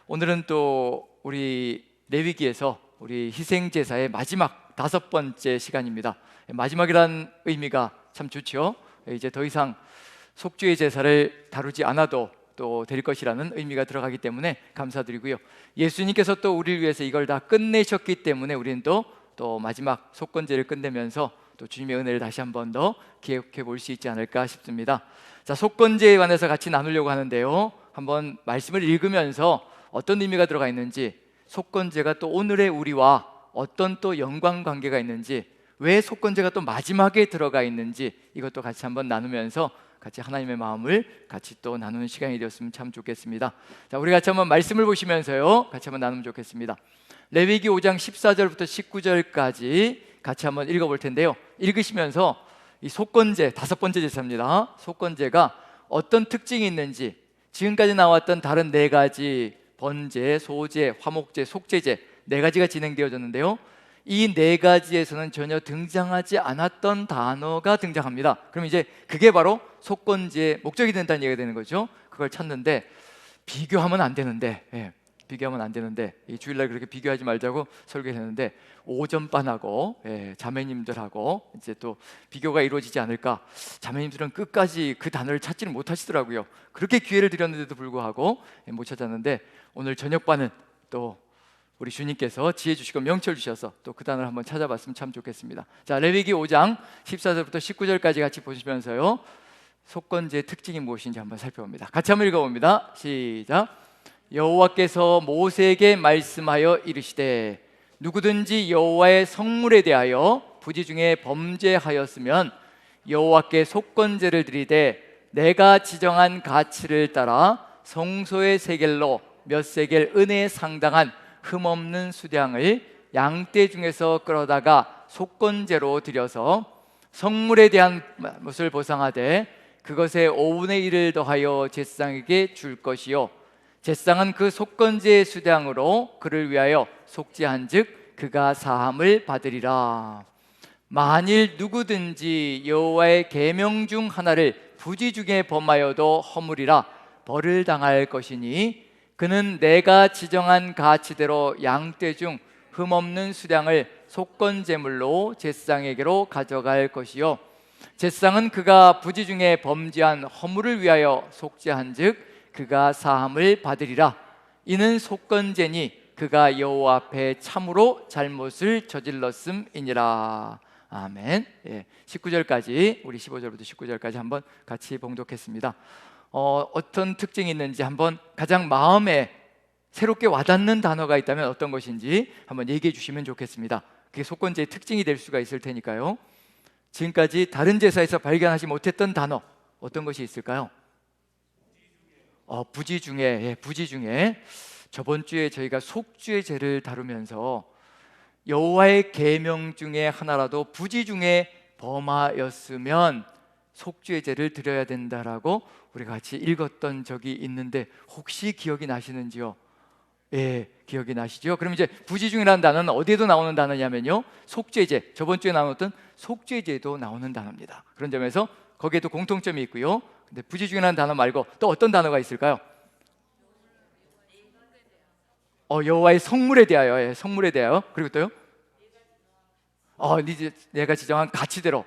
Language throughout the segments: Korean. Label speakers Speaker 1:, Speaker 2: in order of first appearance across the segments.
Speaker 1: 오늘은 또 우리 레위기에서 우리 희생제사의 마지막 5번째 시간입니다. 마지막이란 의미가 참 좋죠. 이제 더 이상 속죄의 제사를 다루지 않아도 또 될 것이라는 의미가 들어가기 때문에 감사드리고요. 예수님께서 또 우리를 위해서 이걸 다 끝내셨기 때문에 우리는 또 마지막 속건제를 끝내면서 또 주님의 은혜를 다시 한 번 더 기억해 볼 수 있지 않을까 싶습니다. 자, 속건제에 관해서 같이 나누려고 하는데요, 한번 말씀을 읽으면서 어떤 의미가 들어가 있는지, 속건제가 또 오늘의 우리와 어떤 또 연관관계가 있는지, 왜 속건제가 또 마지막에 들어가 있는지, 이것도 같이 한번 나누면서 같이 하나님의 마음을 같이 또 나누는 시간이 되었으면 참 좋겠습니다. 자, 우리 같이 한번 말씀을 보시면서요, 같이 한번 나누면 좋겠습니다. 레위기 5장 14절부터 19절까지 같이 한번 읽어볼 텐데요, 읽으시면서 이 속건제, 5번째 제사입니다. 속건제가 어떤 특징이 있는지, 지금까지 나왔던 다른 4가지 번제, 소제, 화목제, 속죄제 4가지가 진행되어졌는데요, 이 4가지에서는 전혀 등장하지 않았던 단어가 등장합니다. 그럼 이제 그게 바로 속건제의 목적이 된다는 얘기가 되는 거죠. 그걸 찾는데 비교하면 안 되는데, 비교하면 안 되는데, 이 주일날 그렇게 비교하지 말자고 설교했는데 오전반하고 자매님들하고 이제 또 비교가 이루어지지 않을까. 자매님들은 끝까지 그 단어를 찾지는 못하시더라고요. 그렇게 기회를 드렸는데도 불구하고 못 찾았는데, 오늘 저녁반은 또 우리 주님께서 지혜 주시고 명철 주셔서 또 그 단어를 한번 찾아봤으면 참 좋겠습니다. 자, 레위기 5장 14절부터 19절까지 같이 보시면서요, 속건제의 특징이 무엇인지 한번 살펴봅니다. 같이 한번 읽어봅니다. 시작. 여호와께서 모세에게 말씀하여 이르시되, 누구든지 여호와의 성물에 대하여 부지 중에 범죄하였으면 여호와께 속건제를 드리되 내가 지정한 가치를 따라 성소의 세겔로 몇 세겔 은에 상당한 흠없는 수량을 양떼 중에서 끌어다가 속건제로 드려서 성물에 대한 것을 보상하되 그것의 5분의 1을 더하여 제사장에게 줄 것이요, 제사장은 그 속건제의 수량으로 그를 위하여 속죄한즉 그가 사함을 받으리라. 만일 누구든지 여호와의 계명 중 하나를 부지 중에 범하여도 허물이라 벌을 당할 것이니, 그는 내가 지정한 가치대로 양떼 중 흠없는 수량을 속건제물로 제사장에게로 가져갈 것이요, 제사장은 그가 부지 중에 범죄한 허물을 위하여 속죄한즉 그가 사함을 받으리라. 이는 속건제니 그가 여호와 앞에 참으로 잘못을 저질렀음이니라. 아멘. 19절까지, 우리 15절부터 19절까지 한번 같이 봉독했습니다. 어떤 특징이 있는지 한번, 가장 마음에 새롭게 와닿는 단어가 있다면 어떤 것인지 한번 얘기해 주시면 좋겠습니다. 그게 속건제의 특징이 될 수가 있을 테니까요. 지금까지 다른 제사에서 발견하지 못했던 단어, 어떤 것이 있을까요? 부지 중에, 부지 중에. 저번 주에 저희가 속죄제를 다루면서 여호와의 계명 중에 하나라도 부지 중에 범하였으면 속죄제를 드려야 된다라고 우리가 같이 읽었던 적이 있는데, 혹시 기억이 나시는지요? 기억이 나시죠? 그럼 이제 부지 중이라는 단어는 어디에도 나오는 단어냐면요, 속죄제, 저번 주에 나눴던 속죄제도 나오는 단어입니다. 그런 점에서 거기에도 공통점이 있고요. 근데 부지 중이라는 단어 말고 또 어떤 단어가 있을까요? 여호와의 성물에 대하여, 성물에 대하여. 그리고 또요? 내가 지정한 가치대로.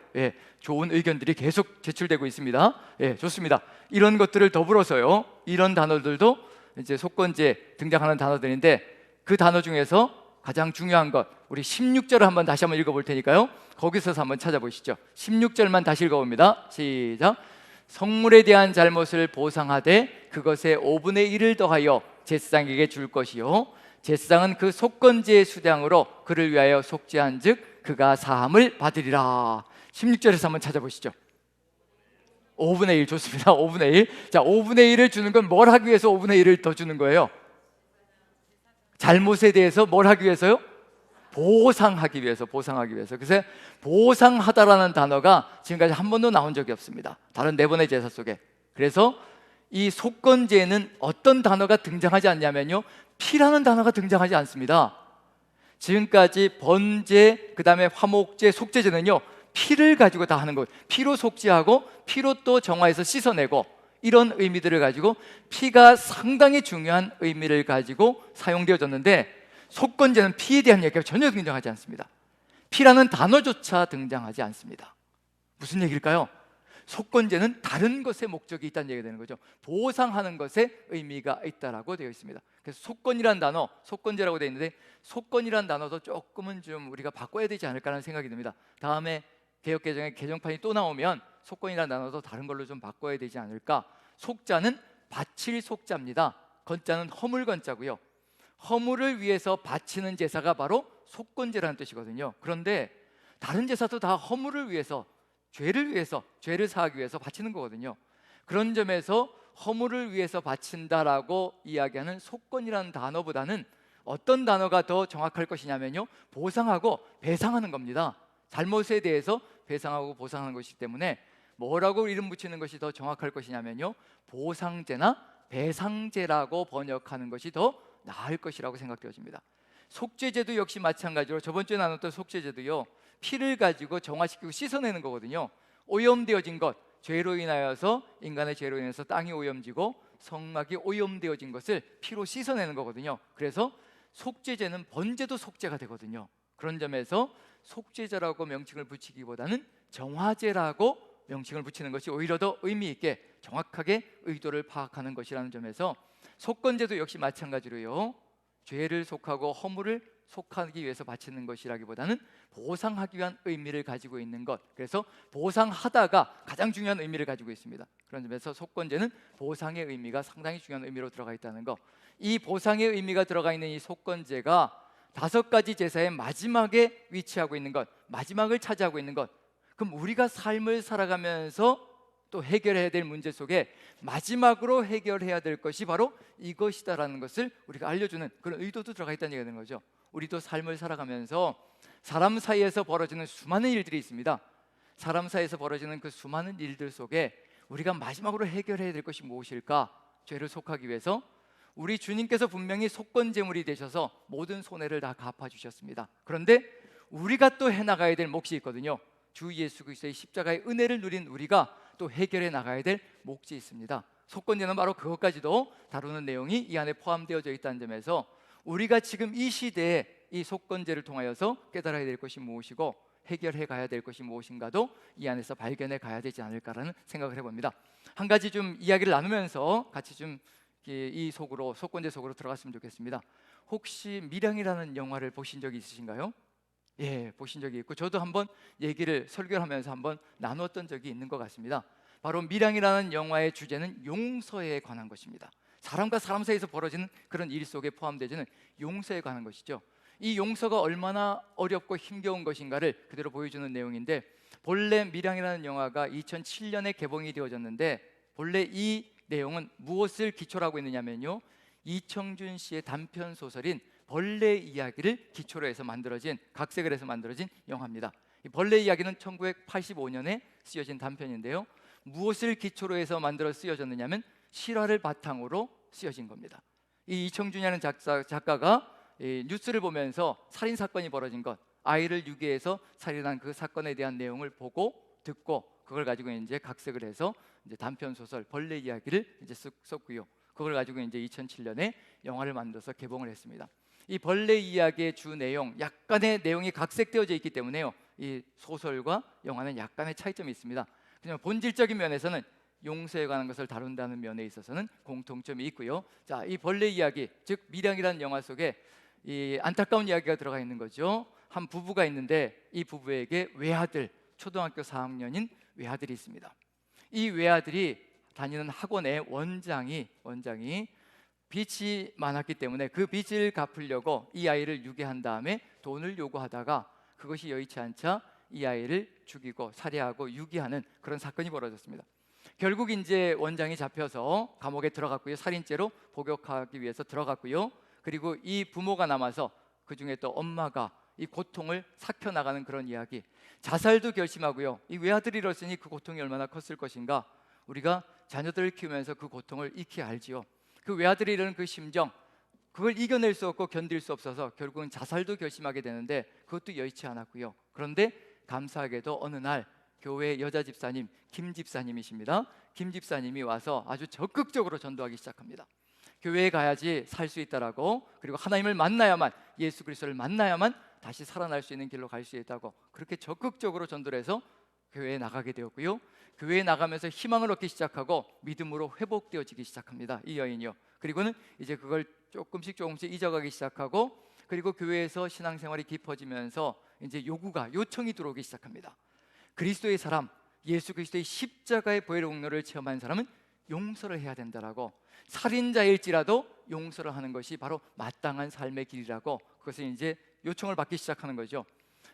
Speaker 1: 좋은 의견들이 계속 제출되고 있습니다. 좋습니다. 이런 것들을 더불어서요, 이런 단어들도 이제 속건제에 등장하는 단어들인데, 그 단어 중에서 가장 중요한 것, 우리 16절을 한번 다시 한번 읽어볼 테니까요, 거기서 한번 찾아보시죠. 16절만 다시 읽어봅니다. 시작. 성물에 대한 잘못을 보상하되 그것의 5분의 1을 더하여 제사장에게 줄 것이요, 제사장은 그 속건제의 수량으로 그를 위하여 속죄한즉 그가 사함을 받으리라. 16절에서 한번 찾아보시죠. 5분의 1, 좋습니다. 5분의 1. 자, 5분의 1을 주는 건 뭘 하기 위해서 5분의 1을 더 주는 거예요? 잘못에 대해서 뭘 하기 위해서요? 보상하기 위해서, 보상하기 위해서. 그래서 보상하다라는 단어가 지금까지 한 번도 나온 적이 없습니다, 다른 4번의 제사 속에. 그래서 이 속건제에는 어떤 단어가 등장하지 않냐면요, 피라는 단어가 등장하지 않습니다. 지금까지 번제, 그 다음에 화목제, 속죄제는요, 피를 가지고 다 하는 거예요. 피로 속죄하고 피로 또 정화해서 씻어내고, 이런 의미들을 가지고 피가 상당히 중요한 의미를 가지고 사용되어졌는데, 속건제는 피에 대한 얘기가 전혀 등장하지 않습니다. 피라는 단어조차 등장하지 않습니다. 무슨 얘기일까요? 속건제는 다른 것에 목적이 있다는 얘기가 되는 거죠. 보상하는 것에 의미가 있다라고 되어 있습니다. 그래서 속건이라는 단어, 속건제라고 되어 있는데, 속건이라는 단어도 조금은 좀 우리가 바꿔야 되지 않을까라는 생각이 듭니다. 다음에 개역개정의 개정판이 또 나오면 속건이라는 단어도 다른 걸로 좀 바꿔야 되지 않을까. 속자는 바칠 속자입니다. 건자는 허물 건자고요. 허물을 위해서 바치는 제사가 바로 속건제라는 뜻이거든요. 그런데 다른 제사도 다 허물을 위해서, 죄를 위해서, 죄를 사하기 위해서 바치는 거거든요. 그런 점에서 허물을 위해서 바친다라고 이야기하는 속건이라는 단어보다는 어떤 단어가 더 정확할 것이냐면요, 보상하고 배상하는 겁니다. 잘못에 대해서 배상하고 보상하는 것이기 때문에 뭐라고 이름 붙이는 것이 더 정확할 것이냐면요, 보상제나 배상제라고 번역하는 것이 더 나을 것이라고 생각되어집니다. 속죄제도 역시 마찬가지로 저번 주에 나눴던 속죄제도요, 피를 가지고 정화시키고 씻어내는 거거든요. 오염되어진 것, 죄로 인하여서, 인간의 죄로 인해서 땅이 오염지고 성막이 오염되어진 것을 피로 씻어내는 거거든요. 그래서 속죄제는 번제도 속죄가 되거든요. 그런 점에서 속죄제라고 명칭을 붙이기보다는 정화제라고 명칭을 붙이는 것이 오히려 더 의미 있게 정확하게 의도를 파악하는 것이라는 점에서, 속건제도 역시 마찬가지로요, 죄를 속하고 허물을 속하기 위해서 바치는 것이라기보다는 보상하기 위한 의미를 가지고 있는 것, 그래서 보상하다가 가장 중요한 의미를 가지고 있습니다. 그런 점에서 속건제는 보상의 의미가 상당히 중요한 의미로 들어가 있다는 것, 이 보상의 의미가 들어가 있는 이 속건제가 5가지 제사의 마지막에 위치하고 있는 것, 마지막을 차지하고 있는 것, 그럼 우리가 삶을 살아가면서 또 해결해야 될 문제 속에 마지막으로 해결해야 될 것이 바로 이것이다라는 것을 우리가 알려주는 그런 의도도 들어가 있다는 얘기가 되는 거죠. 우리도 삶을 살아가면서 사람 사이에서 벌어지는 수많은 일들이 있습니다. 사람 사이에서 벌어지는 그 수많은 일들 속에 우리가 마지막으로 해결해야 될 것이 무엇일까? 죄를 속하기 위해서 우리 주님께서 분명히 속건제물이 되셔서 모든 손해를 다 갚아주셨습니다. 그런데 우리가 또 해나가야 될 몫이 있거든요. 주 예수 그리스도의 십자가의 은혜를 누린 우리가 또 해결해 나가야 될 몫이 있습니다. 속건제는 바로 그것까지도 다루는 내용이 이 안에 포함되어져 있다는 점에서 우리가 지금 이 시대에 이 속건제를 통하여서 깨달아야 될 것이 무엇이고 해결해 가야 될 것이 무엇인가도 이 안에서 발견해 가야 되지 않을까라는 생각을 해봅니다. 한 가지 좀 이야기를 나누면서 같이 좀 이 속으로, 속건제 속으로 들어갔으면 좋겠습니다. 혹시 밀양이라는 영화를 보신 적이 있으신가요? 예, 보신 적이 있고 저도 한번 얘기를 설교를 하면서 한번 나누었던 적이 있는 것 같습니다. 바로 밀양이라는 영화의 주제는 용서에 관한 것입니다. 사람과 사람 사이에서 벌어지는 그런 일 속에 포함되지는 용서에 관한 것이죠. 이 용서가 얼마나 어렵고 힘겨운 것인가를 그대로 보여주는 내용인데, 본래 밀양이라는 영화가 2007년에 개봉이 되어졌는데 본래 이 내용은 무엇을 기초로 하고 있느냐면요, 이청준 씨의 단편 소설인 벌레 이야기를 기초로 해서 만들어진, 각색을 해서 만들어진 영화입니다. 이 벌레 이야기는 1985년에 쓰여진 단편인데요, 무엇을 기초로 해서 만들어 쓰여졌느냐면 실화를 바탕으로 쓰여진 겁니다. 이 이청준이라는 작가가 이 뉴스를 보면서 살인 사건이 벌어진 것, 아이를 유기해서 살인한 그 사건에 대한 내용을 보고 듣고 그걸 가지고 이제 각색을 해서 이제 단편 소설 벌레 이야기를 이제 썼고요. 그걸 가지고 이제 2007년에 영화를 만들어서 개봉을 했습니다. 이 벌레 이야기의 주 내용, 약간의 내용이 각색되어져 있기 때문에요, 이 소설과 영화는 약간의 차이점이 있습니다. 그냥 본질적인 면에서는 용서에 관한 것을 다룬다는 면에 있어서는 공통점이 있고요. 자, 이 벌레 이야기, 즉 밀양이라는 영화 속에 이 안타까운 이야기가 들어가 있는 거죠. 한 부부가 있는데 이 부부에게 외아들, 초등학교 4학년인 외아들이 있습니다. 이 외아들이 다니는 학원의 원장이 빚이 많았기 때문에 그 빚을 갚으려고 이 아이를 유괴한 다음에 돈을 요구하다가 그것이 여의치 않자 이 아이를 죽이고 살해하고 유기하는 그런 사건이 벌어졌습니다. 결국 이제 원장이 잡혀서 감옥에 들어갔고요, 살인죄로 복역하기 위해서 들어갔고요. 그리고 이 부모가 남아서 그 중에 또 엄마가 이 고통을 삭혀 나가는 그런 이야기, 자살도 결심하고요. 이 외아들이 이랬으니 그 고통이 얼마나 컸을 것인가. 우리가 자녀들을 키우면서 그 고통을 익히 알지요. 그 외아들이 이런 그 심정, 그걸 이겨낼 수 없고 견딜 수 없어서 결국은 자살도 결심하게 되는데 그것도 여의치 않았고요. 그런데 감사하게도 어느 날 교회 여자 집사님 김 집사님이십니다. 김 집사님이 와서 아주 적극적으로 전도하기 시작합니다. 교회에 가야지 살 수 있다라고, 그리고 하나님을 만나야만, 예수 그리스도를 만나야만 다시 살아날 수 있는 길로 갈 수 있다고, 그렇게 적극적으로 전도를 해서 교회에 나가게 되었고요. 교회에 나가면서 희망을 얻기 시작하고 믿음으로 회복되어지기 시작합니다, 이 여인이요. 그리고는 이제 그걸 조금씩 잊어가기 시작하고, 그리고 교회에서 신앙생활이 깊어지면서 이제 요청이 들어오기 시작합니다. 그리스도의 사람, 예수 그리스도의 십자가의 보혈의 공로를 체험한 사람은 용서를 해야 된다라고, 살인자일지라도 용서를 하는 것이 바로 마땅한 삶의 길이라고, 그것을 이제 요청을 받기 시작하는 거죠.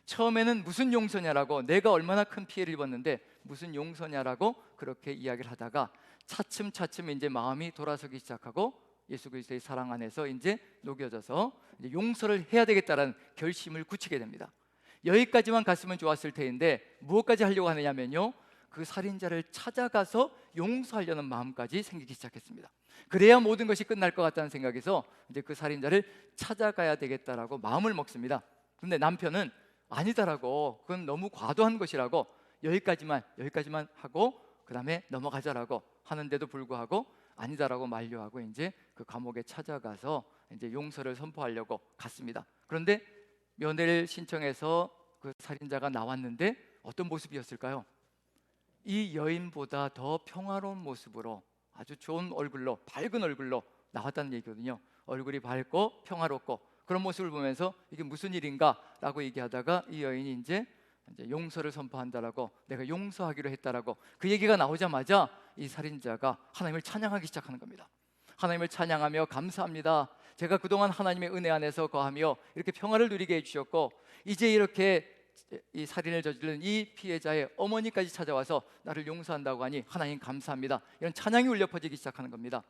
Speaker 1: 처음에는 무슨 용서냐라고, 내가 얼마나 큰 피해를 입었는데 무슨 용서냐라고 그렇게 이야기를 하다가 차츰 이제 마음이 돌아서기 시작하고, 예수 그리스도의 사랑 안에서 이제 녹여져서 이제 용서를 해야 되겠다라는 결심을 굳히게 됩니다. 여기까지만 갔으면 좋았을 텐데 무엇까지 하려고 하느냐면요, 그 살인자를 찾아가서 용서하려는 마음까지 생기기 시작했습니다. 그래야 모든 것이 끝날 것 같다는 생각에서 이제 그 살인자를 찾아가야 되겠다라고 마음을 먹습니다. 근데 남편은 아니다라고, 그건 너무 과도한 것이라고, 여기까지만 하고 그 다음에 넘어가자라고 하는데도 불구하고 아니다라고 만류하고 이제 그 감옥에 찾아가서 이제 용서를 선포하려고 갔습니다. 그런데 면회를 신청해서 그 살인자가 나왔는데 어떤 모습이었을까요? 이 여인보다 더 평화로운 모습으로, 아주 좋은 얼굴로, 밝은 얼굴로 나왔다는 얘기거든요. 얼굴이 밝고 평화롭고 그런 모습을 보면서 이게 무슨 일인가 라고 얘기하다가 이 여인이 이제 용서를 선포한다라고, 내가 용서하기로 했다라고 그 얘기가 나오자마자 이 살인자가 하나님을 찬양하기 시작하는 겁니다. 하나님을 찬양하며, 감사합니다, 제가 그동안 하나님의 은혜 안에서 거하며 이렇게 평화를 누리게 해주셨고, 이제 이렇게 이 살인을 저지른 이 피해자의 어머니까지 찾아와서 나를 용서한다고 하니 하나님 감사합니다, 이런 찬양이 울려 퍼지기 시작하는 겁니다.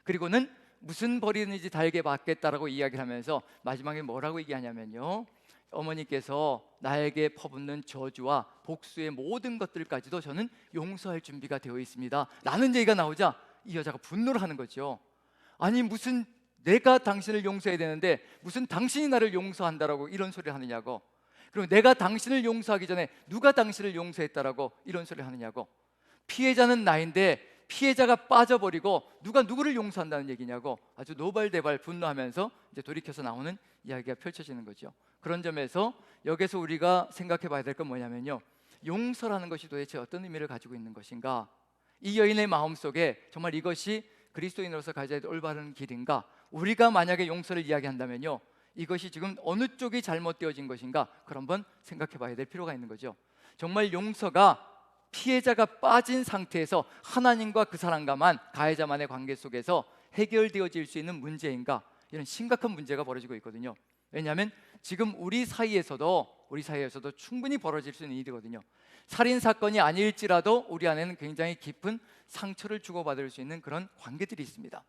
Speaker 1: 그리고는 무슨 벌이든지 달게 받겠다라고 이야기를 하면서 마지막에 뭐라고 얘기하냐면요, 어머니께서 나에게 퍼붓는 저주와 복수의 모든 것들까지도 저는 용서할 준비가 되어 있습니다 라는 얘기가 나오자 이 여자가 분노를 하는 거죠. 아니, 무슨 내가 당신을 용서해야 되는데 무슨 당신이 나를 용서한다라고 이런 소리를 하느냐고, 그리고 내가 당신을 용서하기 전에 누가 당신을 용서했다라고 이런 소리를 하느냐고, 피해자는 나인데 피해자가 빠져버리고 누가 누구를 용서한다는 얘기냐고, 아주 노발대발 분노하면서 이제 돌이켜서 나오는 이야기가 펼쳐지는 거죠. 그런 점에서 여기서 우리가 생각해 봐야 될 건 뭐냐면요, 용서라는 것이 도대체 어떤 의미를 가지고 있는 것인가, 이 여인의 마음속에 정말 이것이 그리스도인으로서 가져야 될 올바른 길인가, 우리가 만약에 용서를 이야기한다면요, 이것이 지금 어느 쪽이 잘못되어진 것인가, 그걸 한번 생각해 봐야 될 필요가 있는 거죠. 정말 용서가 피해자가 빠진 상태에서 하나님과 그 사람과만, 가해자만의 관계 속에서 해결되어질 수 있는 문제인가, 이런 심각한 문제가 벌어지고 있거든요. 왜냐하면 지금 우리 사이에서도 충분히 벌어질 수 있는 일이거든요. 살인사건이 아닐지라도 우리 안에는 굉장히 깊은 상처를 주고받을 수 있는 그런 관계들이 있습니다.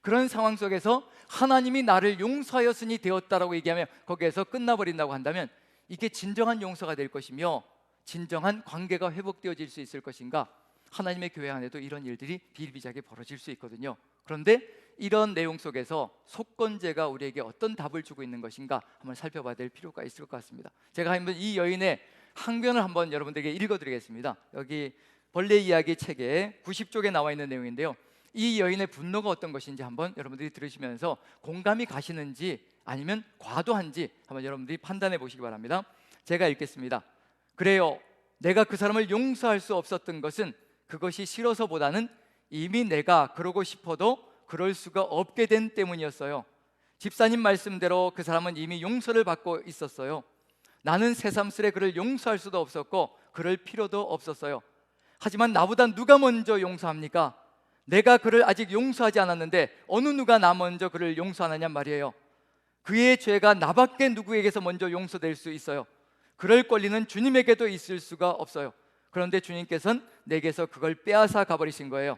Speaker 1: 그런 상황 속에서 하나님이 나를 용서하였으니 되었다라고 얘기하면 거기에서 끝나버린다고 한다면 이게 진정한 용서가 될 것이며 진정한 관계가 회복되어질 수 있을 것인가, 하나님의 교회 안에도 이런 일들이 비일비재하게 벌어질 수 있거든요. 그런데 이런 내용 속에서 속건제가 우리에게 어떤 답을 주고 있는 것인가 한번 살펴봐야 될 필요가 있을 것 같습니다. 제가 한번 이 여인의 항변을 한번 여러분들에게 읽어드리겠습니다. 여기 벌레 이야기 책에 90쪽에 나와 있는 내용인데요, 이 여인의 분노가 어떤 것인지 한번 여러분들이 들으시면서 공감이 가시는지 아니면 과도한지 한번 여러분들이 판단해 보시기 바랍니다. 제가 읽겠습니다. 그래요, 내가 그 사람을 용서할 수 없었던 것은 그것이 싫어서보다는 이미 내가 그러고 싶어도 그럴 수가 없게 된 때문이었어요. 집사님 말씀대로 그 사람은 이미 용서를 받고 있었어요. 나는 새삼스레 그를 용서할 수도 없었고 그럴 필요도 없었어요. 하지만 나보다 누가 먼저 용서합니까? 내가 그를 아직 용서하지 않았는데 어느 누가 나 먼저 그를 용서하느냐 말이에요. 그의 죄가 나밖에 누구에게서 먼저 용서될 수 있어요. 그럴 권리는 주님에게도 있을 수가 없어요. 그런데 주님께서는 내게서 그걸 빼앗아 가버리신 거예요.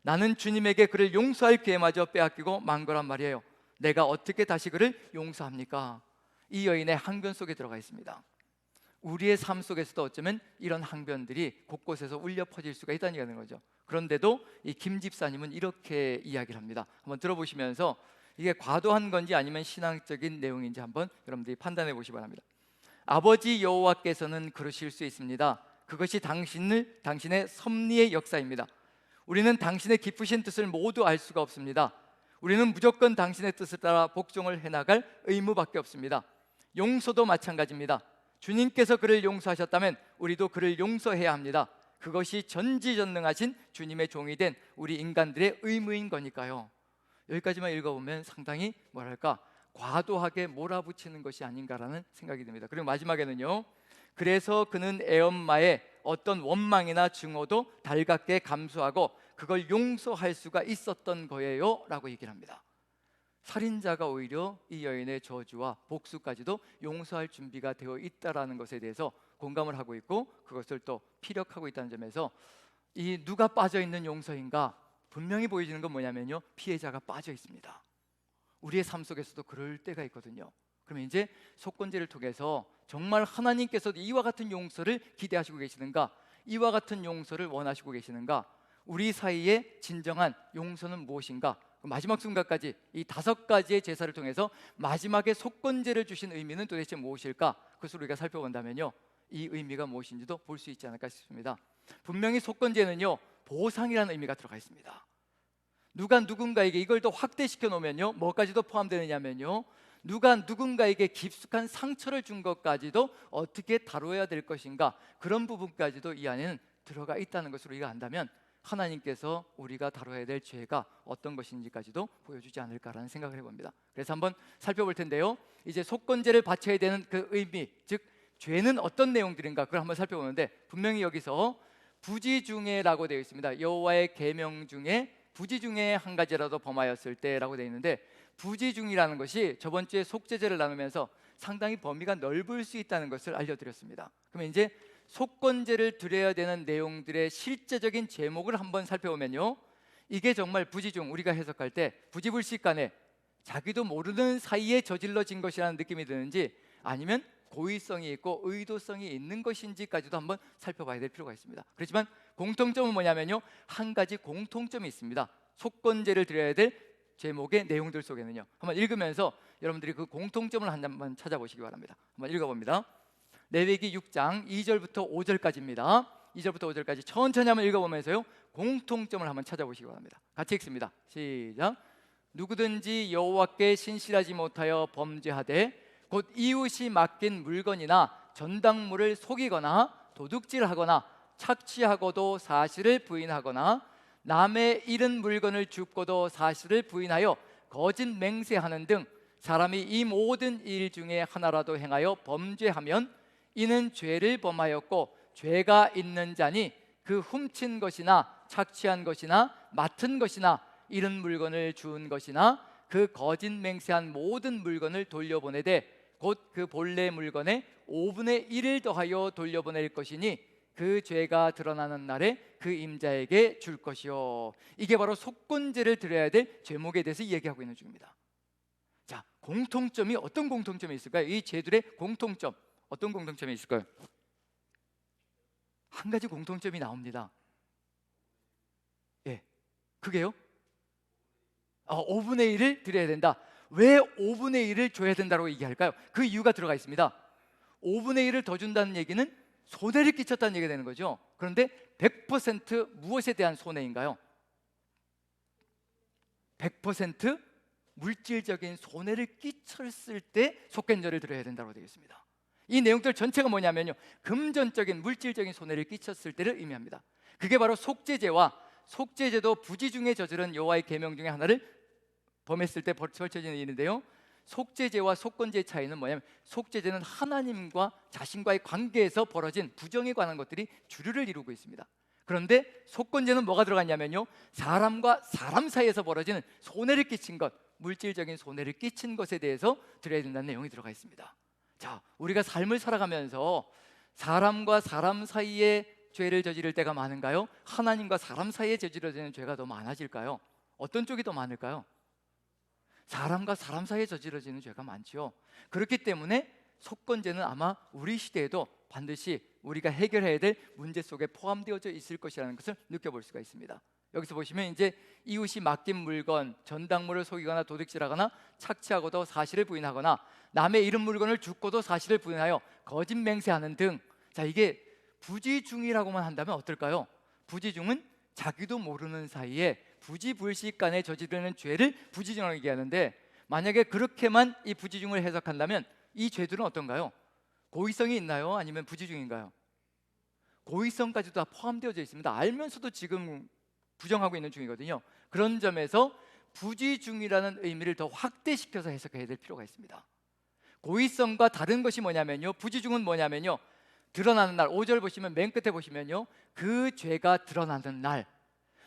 Speaker 1: 나는 주님에게 그를 용서할 기회마저 빼앗기고 만 거란 말이에요. 내가 어떻게 다시 그를 용서합니까? 이 여인의 항변 속에 들어가 있습니다. 우리의 삶 속에서도 어쩌면 이런 항변들이 곳곳에서 울려 퍼질 수가 있다는 거죠. 그런데도 이 김 집사님은 이렇게 이야기를 합니다. 한번 들어보시면서 이게 과도한 건지 아니면 신앙적인 내용인지 한번 여러분들이 판단해 보시기 바랍니다. 아버지 여호와께서는 그러실 수 있습니다. 그것이 당신의 섭리의 역사입니다. 우리는 당신의 깊으신 뜻을 모두 알 수가 없습니다. 우리는 무조건 당신의 뜻을 따라 복종을 해나갈 의무밖에 없습니다. 용서도 마찬가지입니다. 주님께서 그를 용서하셨다면 우리도 그를 용서해야 합니다. 그것이 전지전능하신 주님의 종이 된 우리 인간들의 의무인 거니까요. 여기까지만 읽어보면 상당히 뭐랄까 과도하게 몰아붙이는 것이 아닌가라는 생각이 듭니다. 그리고 마지막에는요, 그래서 그는 애엄마의 어떤 원망이나 증오도 달갑게 감수하고 그걸 용서할 수가 있었던 거예요 라고 얘기를 합니다. 살인자가 오히려 이 여인의 저주와 복수까지도 용서할 준비가 되어 있다는 것에 대해서 공감을 하고 있고, 그것을 또 피력하고 있다는 점에서 이 누가 빠져있는 용서인가, 분명히 보여지는 건 뭐냐면요, 피해자가 빠져 있습니다. 우리의 삶 속에서도 그럴 때가 있거든요. 그러면 이제 속건제를 통해서 정말 하나님께서도 이와 같은 용서를 기대하시고 계시는가, 이와 같은 용서를 원하시고 계시는가, 우리 사이에 진정한 용서는 무엇인가, 마지막 순간까지 이 5가지의 제사를 통해서 마지막에 속건제를 주신 의미는 도대체 무엇일까, 그것을 우리가 살펴본다면요, 이 의미가 무엇인지도 볼 수 있지 않을까 싶습니다. 분명히 속건제는요, 보상이라는 의미가 들어가 있습니다. 누가 누군가에게 이걸 더 확대시켜 놓으면요, 뭐까지도 포함되느냐면요, 누가 누군가에게 깊숙한 상처를 준 것까지도 어떻게 다뤄야 될 것인가, 그런 부분까지도 이 안에는 들어가 있다는 것을 우리가 안다면 하나님께서 우리가 다뤄야 될 죄가 어떤 것인지까지도 보여주지 않을까라는 생각을 해봅니다. 그래서 한번 살펴볼 텐데요, 이제 속건제를 바쳐야 되는 그 의미, 즉 죄는 어떤 내용들인가, 그걸 한번 살펴보는데, 분명히 여기서 부지 중에라고 되어 있습니다. 여호와의 계명 중에 부지 중에 한 가지라도 범하였을 때라고 되어 있는데, 부지 중이라는 것이 저번 주에 속죄제를 나누면서 상당히 범위가 넓을 수 있다는 것을 알려드렸습니다. 그러면 이제 속건제를 드려야 되는 내용들의 실제적인 제목을 한번 살펴보면요, 이게 정말 부지 중, 우리가 해석할 때 부지불식간에 자기도 모르는 사이에 저질러진 것이라는 느낌이 드는지, 아니면 고의성이 있고 의도성이 있는 것인지까지도 한번 살펴봐야 될 필요가 있습니다. 그렇지만 공통점은 뭐냐면요, 한 가지 공통점이 있습니다. 속건제를 드려야 될 제목의 내용들 속에는요, 한번 읽으면서 여러분들이 그 공통점을 한번 찾아보시기 바랍니다. 한번 읽어봅니다. 레위기 6장 2절부터 5절까지입니다. 2절부터 5절까지 천천히 한번 읽어보면서요, 공통점을 한번 찾아보시기 바랍니다. 같이 읽습니다. 시작. 누구든지 여호와께 신실하지 못하여 범죄하되 곧 이웃이 맡긴 물건이나 전당물을 속이거나 도둑질하거나 착취하고도 사실을 부인하거나 남의 잃은 물건을 줍고도 사실을 부인하여 거짓 맹세하는 등 사람이 이 모든 일 중에 하나라도 행하여 범죄하면 이는 죄를 범하였고 죄가 있는 자니 그 훔친 것이나 착취한 것이나 맡은 것이나 잃은 물건을 주운 것이나 그 거짓 맹세한 모든 물건을 돌려보내되 곧 그 본래 물건의 5분의 1을 더하여 돌려보낼 것이니 그 죄가 드러나는 날에 그 임자에게 줄 것이요. 이게 바로 속건제를 드려야 될 제목에 대해서 이야기하고 있는 중입니다. 자, 공통점이 어떤 공통점이 있을까요? 이 죄들의 공통점, 어떤 공통점이 있을까요? 한 가지 공통점이 나옵니다. 예, 그게요, 5분의 1을 드려야 된다. 왜 5분의 1을 줘야 된다고 얘기할까요? 그 이유가 들어가 있습니다. 5분의 1을 더 준다는 얘기는 손해를 끼쳤다는 얘기가 되는 거죠. 그런데 100% 무엇에 대한 손해인가요? 100% 물질적인 손해를 끼쳤을 때 속건제를 드려야 된다고 되어 있습니다. 이 내용들 전체가 뭐냐면요, 금전적인 물질적인 손해를 끼쳤을 때를 의미합니다. 그게 바로 속죄제와, 속죄제도 부지 중에 저지른 여호와의 계명 중에 하나를 범했을 때 벌쳐지는 일인데요, 속죄제와 속건제의 차이는 뭐냐면, 속죄제는 하나님과 자신과의 관계에서 벌어진 부정에 관한 것들이 주류를 이루고 있습니다. 그런데 속건제는 뭐가 들어갔냐면요, 사람과 사람 사이에서 벌어지는 손해를 끼친 것, 물질적인 손해를 끼친 것에 대해서 드려야 된다는 내용이 들어가 있습니다. 자, 우리가 삶을 살아가면서 사람과 사람 사이에 죄를 저지를 때가 많은가요? 하나님과 사람 사이에 저지러지는 죄가 더 많아질까요? 어떤 쪽이 더 많을까요? 사람과 사람 사이에 저지러지는 죄가 많죠. 그렇기 때문에 속건제는 아마 우리 시대에도 반드시 우리가 해결해야 될 문제 속에 포함되어져 있을 것이라는 것을 느껴볼 수가 있습니다. 여기서 보시면 이제 이웃이 맡긴 물건, 전당물을 속이거나 도둑질하거나 착취하고도 사실을 부인하거나 남의 잃은 물건을 줍고도 사실을 부인하여 거짓 맹세하는 등, 자, 이게 부지중이라고만 한다면 어떨까요? 부지중은 자기도 모르는 사이에 부지불식간에 저지르는 죄를 부지중이라고 얘기하는데, 만약에 그렇게만 이 부지중을 해석한다면 이 죄들은 어떤가요? 고의성이 있나요? 아니면 부지중인가요? 고의성까지도 다 포함되어져 있습니다. 알면서도 지금 부정하고 있는 중이거든요. 그런 점에서 부지중이라는 의미를 더 확대시켜서 해석해야 될 필요가 있습니다. 고의성과 다른 것이 뭐냐면요, 부지중은 뭐냐면요, 드러나는 날, 5절 보시면 맨 끝에 보시면요, 그 죄가 드러나는 날,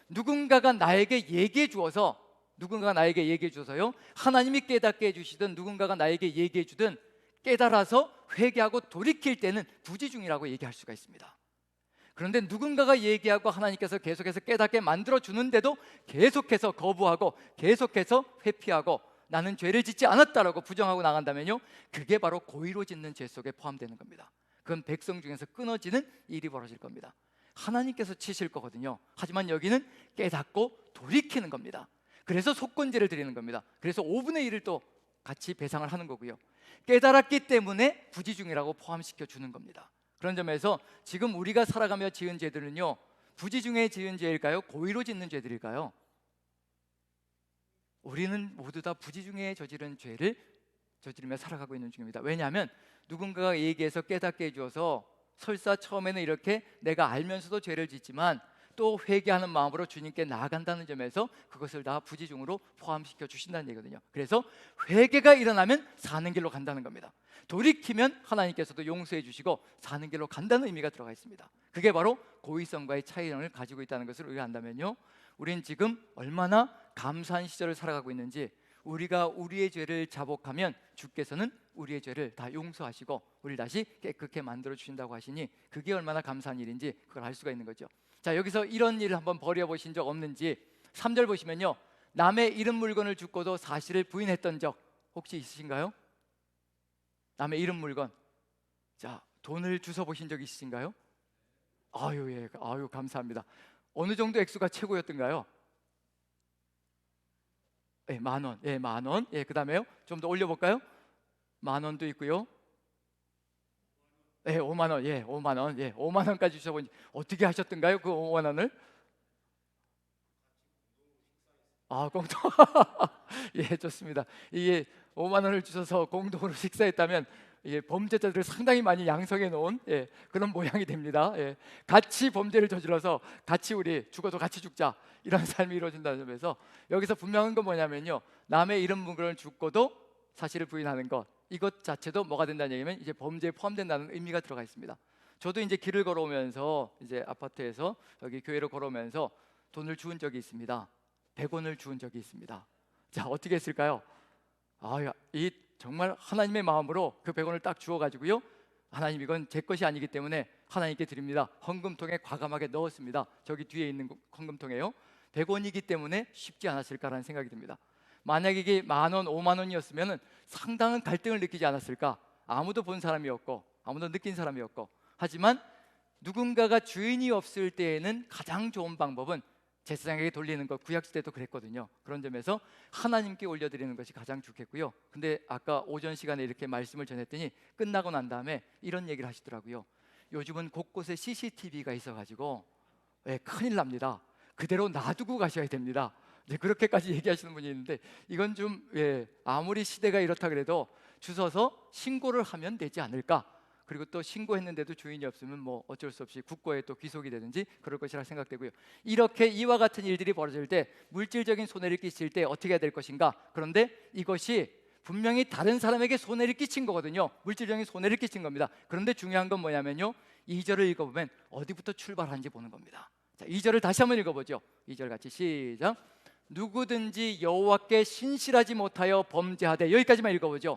Speaker 1: 누군가가 나에게 얘기해 주어서, 요 하나님이 깨닫게 해주시든 누군가가 나에게 얘기해 주든 깨달아서 회개하고 돌이킬 때는 부지중이라고 얘기할 수가 있습니다. 그런데 누군가가 얘기하고 하나님께서 계속해서 깨닫게 만들어 주는데도 계속해서 거부하고 계속해서 회피하고 나는 죄를 짓지 않았다라고 부정하고 나간다면요, 그게 바로 고의로 짓는 죄 속에 포함되는 겁니다. 그건 백성 중에서 끊어지는 일이 벌어질 겁니다. 하나님께서 치실 거거든요. 하지만 여기는 깨닫고 돌이키는 겁니다. 그래서 속건제를 드리는 겁니다. 그래서 5분의 1을 또 같이 배상을 하는 거고요. 깨달았기 때문에 부지중이라고 포함시켜 주는 겁니다. 그런 점에서 지금 우리가 살아가며 지은 죄들은요, 부지중에 지은 죄일까요? 고의로 짓는 죄들일까요? 우리는 모두 다 부지중에 저지른 죄를 저지르며 살아가고 있는 중입니다. 왜냐하면 누군가가 얘기해서 깨닫게 해주어서 설사 처음에는 이렇게 내가 알면서도 죄를 짓지만 또 회개하는 마음으로 주님께 나아간다는 점에서 그것을 다 부지중으로 포함시켜 주신다는 얘기거든요. 그래서 회개가 일어나면 사는 길로 간다는 겁니다. 돌이키면 하나님께서도 용서해 주시고 사는 길로 간다는 의미가 들어가 있습니다. 그게 바로 고의성과의 차이를 가지고 있다는 것을 우리가 안다면요, 우린 지금 얼마나 감사한 시절을 살아가고 있는지, 우리가 우리의 죄를 자복하면 주께서는 우리의 죄를 다 용서하시고 우리를 다시 깨끗하게 만들어 주신다고 하시니 그게 얼마나 감사한 일인지 그걸 알 수가 있는 거죠. 자, 여기서 이런 일을 한번 벌여보신 적 없는지 3절 보시면요, 남의 잃은 물건을 줍고도 사실을 부인했던 적 혹시 있으신가요? 남의 잃은 물건, 자, 돈을 주워 보신 적 있으신가요? 아유, 예, 아유, 감사합니다. 어느 정도 액수가 최고였던가요? 예, 10,000원. 예, 10,000원. 예, 그다음에요. 좀 더 올려볼까요? 10,000원도 있고요. 예, 50,000원. 예, 50,000원. 예, 50,000원까지 주셔보니 어떻게 하셨던가요? 그 50,000원을? 아, 공동. 예, 좋습니다. 이게 50,000원을 주셔서 공동으로 식사했다면 이게 범죄자들을 상당히 많이 양성해 놓은, 예, 그런 모양이 됩니다. 예, 같이 범죄를 저질러서 같이 우리 죽어도 같이 죽자, 이런 삶이 이루어진다는 점에서 여기서 분명한 건 뭐냐면요, 남의 잃은 물건을 줍고도 사실을 부인하는 것, 이것 자체도 뭐가 된다는 얘기면 이제 범죄에 포함된다는 의미가 들어가 있습니다. 저도 이제 길을 걸어오면서 이제 아파트에서 여기 교회로 걸어오면서 돈을 주운 적이 있습니다. 100원을 주운 적이 있습니다. 자, 어떻게 했을까요? 이 정말 하나님의 마음으로 그 100원을 딱 주워가지고요, 하나님 이건 제 것이 아니기 때문에 하나님께 드립니다. 헌금통에 과감하게 넣었습니다. 저기 뒤에 있는 헌금통에요. 100원이기 때문에 쉽지 않았을까라는 생각이 듭니다. 만약 이게 10,000원, 50,000원이었으면 상당한 갈등을 느끼지 않았을까? 아무도 본 사람이 없고 아무도 느낀 사람이 없고. 하지만 누군가가 주인이 없을 때에는 가장 좋은 방법은 제사장에게 돌리는 것, 구약시대도 그랬거든요. 그런 점에서 하나님께 올려드리는 것이 가장 좋겠고요. 근데 아까 오전 시간에 이렇게 말씀을 전했더니 끝나고 난 다음에 이런 얘기를 하시더라고요. 요즘은 곳곳에 CCTV가 있어가지고, 예, 큰일 납니다. 그대로 놔두고 가셔야 됩니다. 네, 그렇게까지 얘기하시는 분이 있는데 이건 좀, 예, 아무리 시대가 이렇다 그래도 주워서 신고를 하면 되지 않을까. 그리고 또 신고했는데도 주인이 없으면 뭐 어쩔 수 없이 국고에 또 귀속이 되든지 그럴 것이라 생각되고요. 이렇게 이와 같은 일들이 벌어질 때, 물질적인 손해를 끼칠 때 어떻게 해야 될 것인가? 그런데 이것이 분명히 다른 사람에게 손해를 끼친 거거든요. 물질적인 손해를 끼친 겁니다. 그런데 중요한 건 뭐냐면요, 2절을 읽어보면 어디부터 출발하는지 보는 겁니다. 자, 2절을 다시 한번 읽어보죠. 2절 같이 시작. 누구든지 여호와께 신실하지 못하여 범죄하되, 여기까지만 읽어보죠.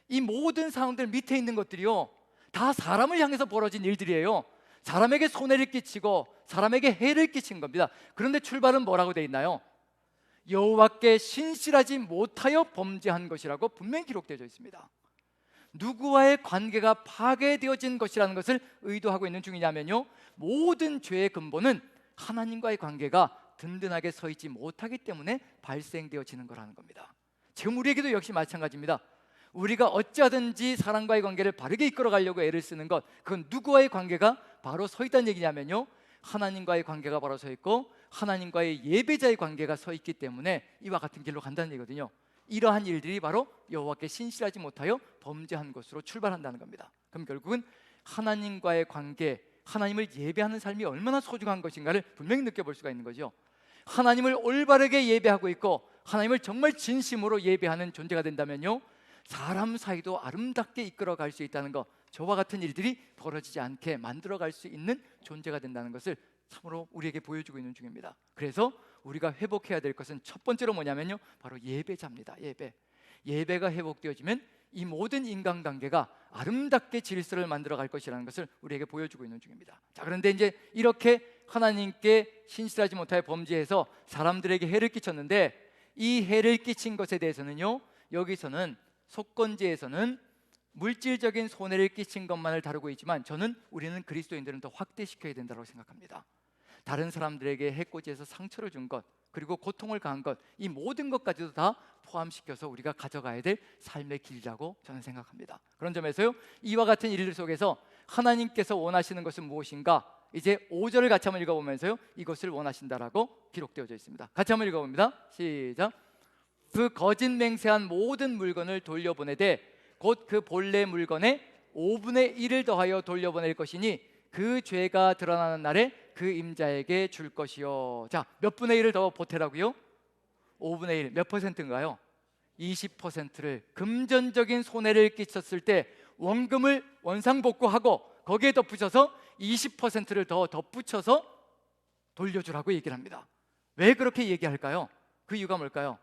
Speaker 1: 이 모든 상황들 밑에 있는 것들이요, 다 사람을 향해서 벌어진 일들이에요. 사람에게 손해를 끼치고 사람에게 해를 끼친 겁니다. 그런데 출발은 뭐라고 되어 있나요? 여호와께 신실하지 못하여 범죄한 것이라고 분명히 기록되어 있습니다. 누구와의 관계가 파괴되어진 것이라는 것을 의도하고 있는 중이냐면요, 모든 죄의 근본은 하나님과의 관계가 든든하게 서 있지 못하기 때문에 발생되어지는 거라는 겁니다. 지금 우리에게도 역시 마찬가지입니다. 우리가 어찌하든지 사람과의 관계를 바르게 이끌어 가려고 애를 쓰는 것, 그건 누구와의 관계가 바로 서 있다는 얘기냐면요, 하나님과의 관계가 바로 서 있고 하나님과의 예배자의 관계가 서 있기 때문에 이와 같은 길로 간다는 얘기거든요. 이러한 일들이 바로 여호와께 신실하지 못하여 범죄한 것으로 출발한다는 겁니다. 그럼 결국은 하나님과의 관계, 하나님을 예배하는 삶이 얼마나 소중한 것인가를 분명히 느껴볼 수가 있는 거죠. 하나님을 올바르게 예배하고 있고 하나님을 정말 진심으로 예배하는 존재가 된다면요, 사람 사이도 아름답게 이끌어갈 수 있다는 것, 저와 같은 일들이 벌어지지 않게 만들어갈 수 있는 존재가 된다는 것을 참으로 우리에게 보여주고 있는 중입니다. 그래서 우리가 회복해야 될 것은 첫 번째로 뭐냐면요, 바로 예배자입니다. 예배가 회복되어지면 이 모든 인간관계가 아름답게 질서를 만들어갈 것이라는 것을 우리에게 보여주고 있는 중입니다. 자, 그런데 이제 이렇게 하나님께 신실하지 못하여 범죄해서 사람들에게 해를 끼쳤는데, 이 해를 끼친 것에 대해서는요, 여기서는 속건제에서는 물질적인 손해를 끼친 것만을 다루고 있지만 우리는 그리스도인들은 더 확대시켜야 된다고 생각합니다. 다른 사람들에게 해코지해서 상처를 준 것, 그리고 고통을 가한 것, 이 모든 것까지도 다 포함시켜서 우리가 가져가야 될 삶의 길이라고 저는 생각합니다. 그런 점에서요, 이와 같은 일들 속에서 하나님께서 원하시는 것은 무엇인가, 이제 5절을 같이 한번 읽어보면서요, 이것을 원하신다라고 기록되어져 있습니다. 같이 한번 읽어봅니다. 시작. 그 거짓 맹세한 모든 물건을 돌려보내되 곧 그 본래 물건의 5분의 1을 더하여 돌려보낼 것이니 그 죄가 드러나는 날에 그 임자에게 줄 것이요. 자, 몇 분의 1을 더 보태라고요? 5분의 1, 몇 퍼센트인가요? 20%를 금전적인 손해를 끼쳤을 때 원금을 원상복구하고 거기에 덧붙여서 20%를 더 덧붙여서 돌려주라고 얘기를 합니다. 왜 그렇게 얘기할까요? 그 이유가 뭘까요?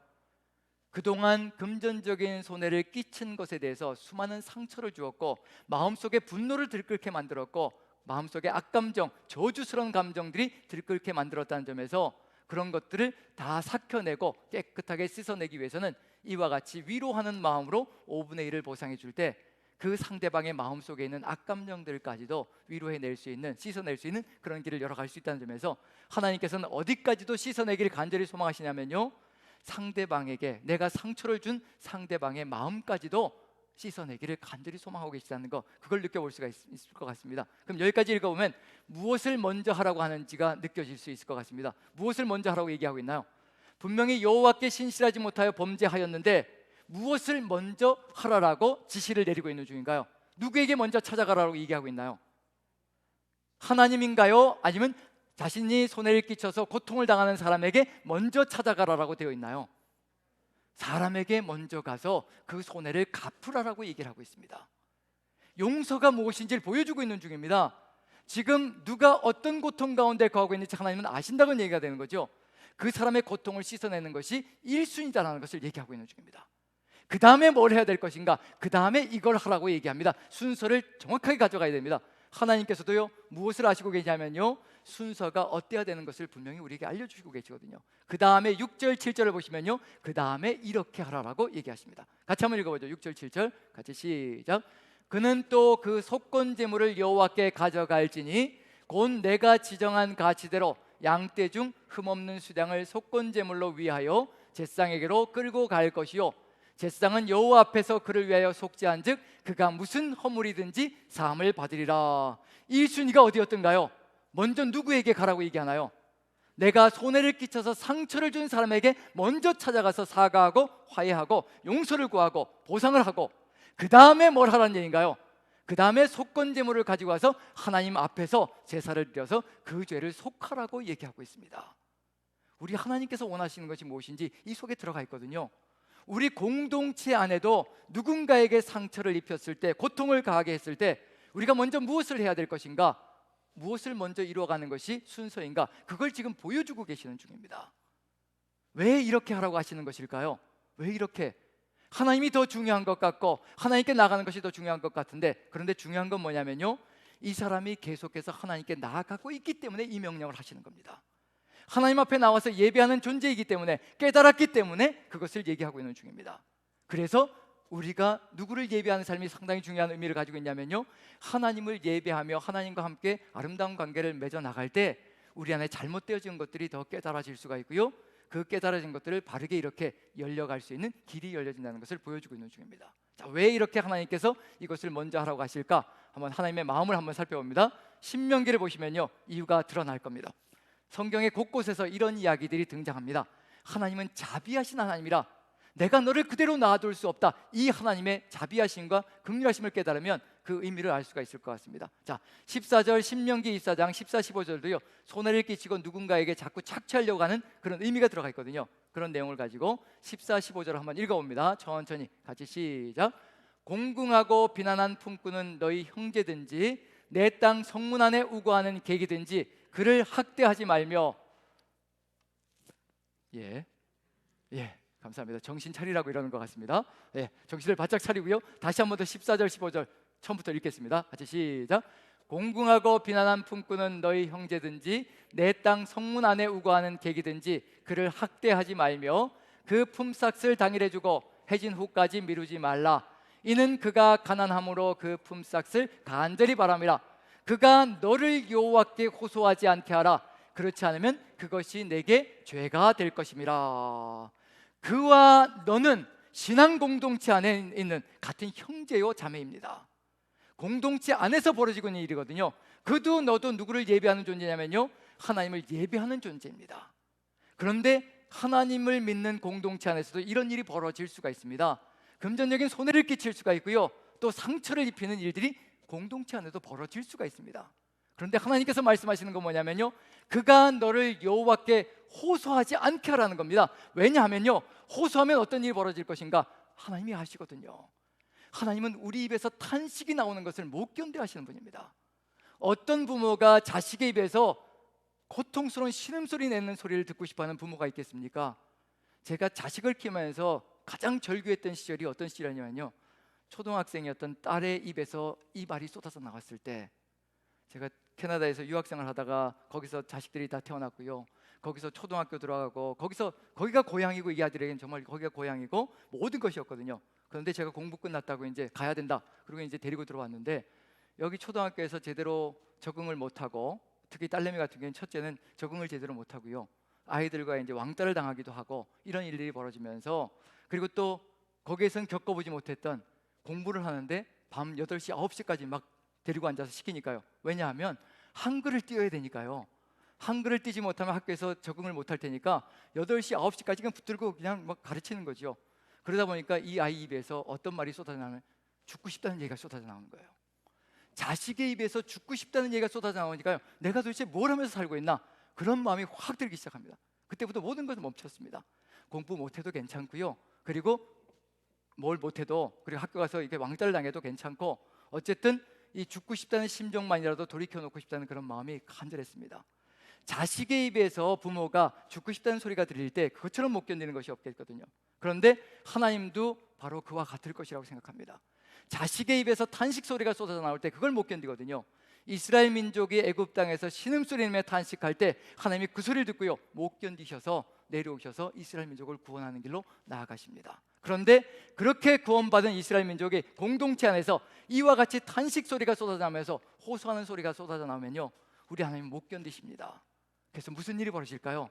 Speaker 1: 그동안 금전적인 손해를 끼친 것에 대해서 수많은 상처를 주었고 마음속에 분노를 들끓게 만들었고 마음속에 악감정, 저주스러운 감정들이 들끓게 만들었다는 점에서 그런 것들을 다 삭혀내고 깨끗하게 씻어내기 위해서는 이와 같이 위로하는 마음으로 5분의 1을 보상해 줄 때 그 상대방의 마음속에 있는 악감정들까지도 위로해낼 수 있는, 씻어낼 수 있는 그런 길을 열어갈 수 있다는 점에서 하나님께서는 어디까지도 씻어내기를 간절히 소망하시냐면요, 상대방에게, 내가 상처를 준 상대방의 마음까지도 씻어내기를 간절히 소망하고 계시다는 거, 그걸 느껴볼 수가 있을 것 같습니다. 그럼 여기까지 읽어보면 무엇을 먼저 하라고 하는지가 느껴질 수 있을 것 같습니다. 무엇을 먼저 하라고 얘기하고 있나요? 분명히 여호와께 신실하지 못하여 범죄하였는데 무엇을 먼저 하라라고 지시를 내리고 있는 중인가요? 누구에게 먼저 찾아가라고 얘기하고 있나요? 하나님인가요? 아니면 자신이 손해를 끼쳐서 고통을 당하는 사람에게 먼저 찾아가라라고 되어 있나요? 사람에게 먼저 가서 그 손해를 갚으라라고 얘기를 하고 있습니다. 용서가 무엇인지를 보여주고 있는 중입니다. 지금 누가 어떤 고통 가운데 거하고 있는지 하나님은 아신다는 얘기가 되는 거죠. 그 사람의 고통을 씻어내는 것이 1순위다라는 것을 얘기하고 있는 중입니다. 그 다음에 뭘 해야 될 것인가, 그 다음에 이걸 하라고 얘기합니다. 순서를 정확하게 가져가야 됩니다. 하나님께서도요, 무엇을 아시고 계시냐면요, 순서가 어때야 되는 것을 분명히 우리에게 알려주시고 계시거든요. 그 다음에 6절 7절을 보시면요, 그 다음에 이렇게 하라라고 얘기하십니다. 같이 한번 읽어보죠. 6절 7절 같이 시작. 그는 또 그 속건 제물을 여호와께 가져갈지니 곧 내가 지정한 가치대로 양떼 중 흠없는 수량을 속건 제물로 위하여 제상에게로 끌고 갈 것이요, 제사장은 여호와 앞에서 그를 위하여 속죄한즉 그가 무슨 허물이든지 사함을 받으리라. 1순위가 어디였던가요? 먼저 누구에게 가라고 얘기하나요? 내가 손해를 끼쳐서 상처를 준 사람에게 먼저 찾아가서 사과하고 화해하고 용서를 구하고 보상을 하고, 그 다음에 뭘 하라는 얘기인가요? 그 다음에 속건제물을 가지고 와서 하나님 앞에서 제사를 드려서 그 죄를 속하라고 얘기하고 있습니다. 우리 하나님께서 원하시는 것이 무엇인지 이 속에 들어가 있거든요. 우리 공동체 안에도 누군가에게 상처를 입혔을 때, 고통을 가하게 했을 때 우리가 먼저 무엇을 해야 될 것인가, 무엇을 먼저 이루어가는 것이 순서인가, 그걸 지금 보여주고 계시는 중입니다. 왜 이렇게 하라고 하시는 것일까요? 왜 이렇게? 하나님이 더 중요한 것 같고 하나님께 나가는 것이 더 중요한 것 같은데, 그런데 중요한 건 뭐냐면요, 이 사람이 계속해서 하나님께 나아가고 있기 때문에 이 명령을 하시는 겁니다. 하나님 앞에 나와서 예배하는 존재이기 때문에, 깨달았기 때문에 그것을 얘기하고 있는 중입니다. 그래서 우리가 누구를 예배하는 삶이 상당히 중요한 의미를 가지고 있냐면요, 하나님을 예배하며 하나님과 함께 아름다운 관계를 맺어 나갈 때 우리 안에 잘못되어진 것들이 더 깨달아질 수가 있고요, 그 깨달아진 것들을 바르게 이렇게 열려갈 수 있는 길이 열려진다는 것을 보여주고 있는 중입니다. 자, 왜 이렇게 하나님께서 이것을 먼저 하라고 하실까? 한번 하나님의 마음을 한번 살펴봅니다. 신명기를 보시면요, 이유가 드러날 겁니다. 성경의 곳곳에서 이런 이야기들이 등장합니다. 하나님은 자비하신 하나님이라 내가 너를 그대로 놔둘 수 없다. 이 하나님의 자비하심과 긍휼하심을 깨달으면 그 의미를 알 수가 있을 것 같습니다. 자, 14절 신명기 24장 14, 15절도요 손해를 끼치고 누군가에게 자꾸 착취하려고 하는 그런 의미가 들어가 있거든요. 그런 내용을 가지고 14, 15절을 한번 읽어봅니다. 천천히 같이 시작. 공궁하고 비난한 품꾼은 너희 형제든지 내 땅 성문 안에 우거하는 객이든지 그를 학대하지 말며. 예, 감사합니다. 정신 차리라고 이러는 것 같습니다. 정신을 바짝 차리고요. 다시 한 번 더 14절 15절 처음부터 읽겠습니다. 같이 시작. 공궁하고 비난한 품꾼은 너희 형제든지 내 땅 성문 안에 우거하는 객이든지 그를 학대하지 말며 그 품삯을 당일에 주고 해진 후까지 미루지 말라. 이는 그가 가난함으로 그 품삯을 간절히 바람이라. 그가 너를 여호와께 호소하지 않게 하라. 그렇지 않으면 그것이 내게 죄가 될 것임이라. 그와 너는 신앙 공동체 안에 있는 같은 형제요 자매입니다. 공동체 안에서 벌어지고 있는 일이거든요. 그도 너도 누구를 예배하는 존재냐면요, 하나님을 예배하는 존재입니다. 그런데 하나님을 믿는 공동체 안에서도 이런 일이 벌어질 수가 있습니다. 금전적인 손해를 끼칠 수가 있고요, 또 상처를 입히는 일들이 공동체 안에도 벌어질 수가 있습니다. 그런데 하나님께서 말씀하시는 건 뭐냐면요, 그가 너를 여호와께 호소하지 않게 하라는 겁니다. 왜냐하면요, 호소하면 어떤 일이 벌어질 것인가 하나님이 아시거든요. 하나님은 우리 입에서 탄식이 나오는 것을 못 견뎌하시는 분입니다. 어떤 부모가 자식의 입에서 고통스러운 신음소리 내는 소리를 듣고 싶어하는 부모가 있겠습니까? 제가 자식을 키우면서 가장 절규했던 시절이 어떤 시절이냐면요, 초등학생이었던 딸의 입에서 이 말이 쏟아져 나왔을 때, 제가 캐나다에서 유학생을 하다가 거기서 자식들이 다 태어났고요, 거기서 초등학교 들어가고 거기가 고향이고, 이 아들에게는 정말 거기가 고향이고 모든 것이었거든요. 그런데 제가 공부 끝났다고 이제 가야 된다, 그리고 이제 데리고 들어왔는데 여기 초등학교에서 제대로 적응을 못하고, 특히 딸내미 같은 경우는 첫째는 적응을 제대로 못하고요, 아이들과 이제 왕따를 당하기도 하고 이런 일들이 벌어지면서, 그리고 또 거기에선 겪어보지 못했던 공부를 하는데 밤 8시, 9시까지 막 데리고 앉아서 시키니까요. 왜냐하면 한글을 띄워야 되니까요. 한글을 띄지 못하면 학교에서 적응을 못할 테니까 8시, 9시까지 그냥 붙들고 그냥 막 가르치는 거죠. 그러다 보니까 이 아이 입에서 어떤 말이 쏟아져 나오면 죽고 싶다는 얘기가 쏟아져 나오는 거예요. 자식의 입에서 죽고 싶다는 얘기가 쏟아져 나오니까요, 내가 도대체 뭘 하면서 살고 있나, 그런 마음이 확 들기 시작합니다. 그때부터 모든 것을 멈췄습니다. 공부 못해도 괜찮고요, 그리고 뭘 못해도, 그리고 학교 가서 이렇게 왕따를 당해도 괜찮고, 어쨌든 이 죽고 싶다는 심정만이라도 돌이켜놓고 싶다는 그런 마음이 간절했습니다. 자식의 입에서 부모가 죽고 싶다는 소리가 들릴 때 그것처럼 못 견디는 것이 없겠거든요. 그런데 하나님도 바로 그와 같을 것이라고 생각합니다. 자식의 입에서 탄식 소리가 쏟아져 나올 때 그걸 못 견디거든요. 이스라엘 민족이 애굽 땅에서 신음소리 내며 탄식할 때 하나님이 그 소리를 듣고요, 못 견디셔서 내려오셔서 이스라엘 민족을 구원하는 길로 나아가십니다. 그런데 그렇게 구원받은 이스라엘 민족의 공동체 안에서 이와 같이 탄식 소리가 쏟아져 나면서 호소하는 소리가 쏟아져 나오면요, 우리 하나님 못 견디십니다. 그래서 무슨 일이 벌어질까요?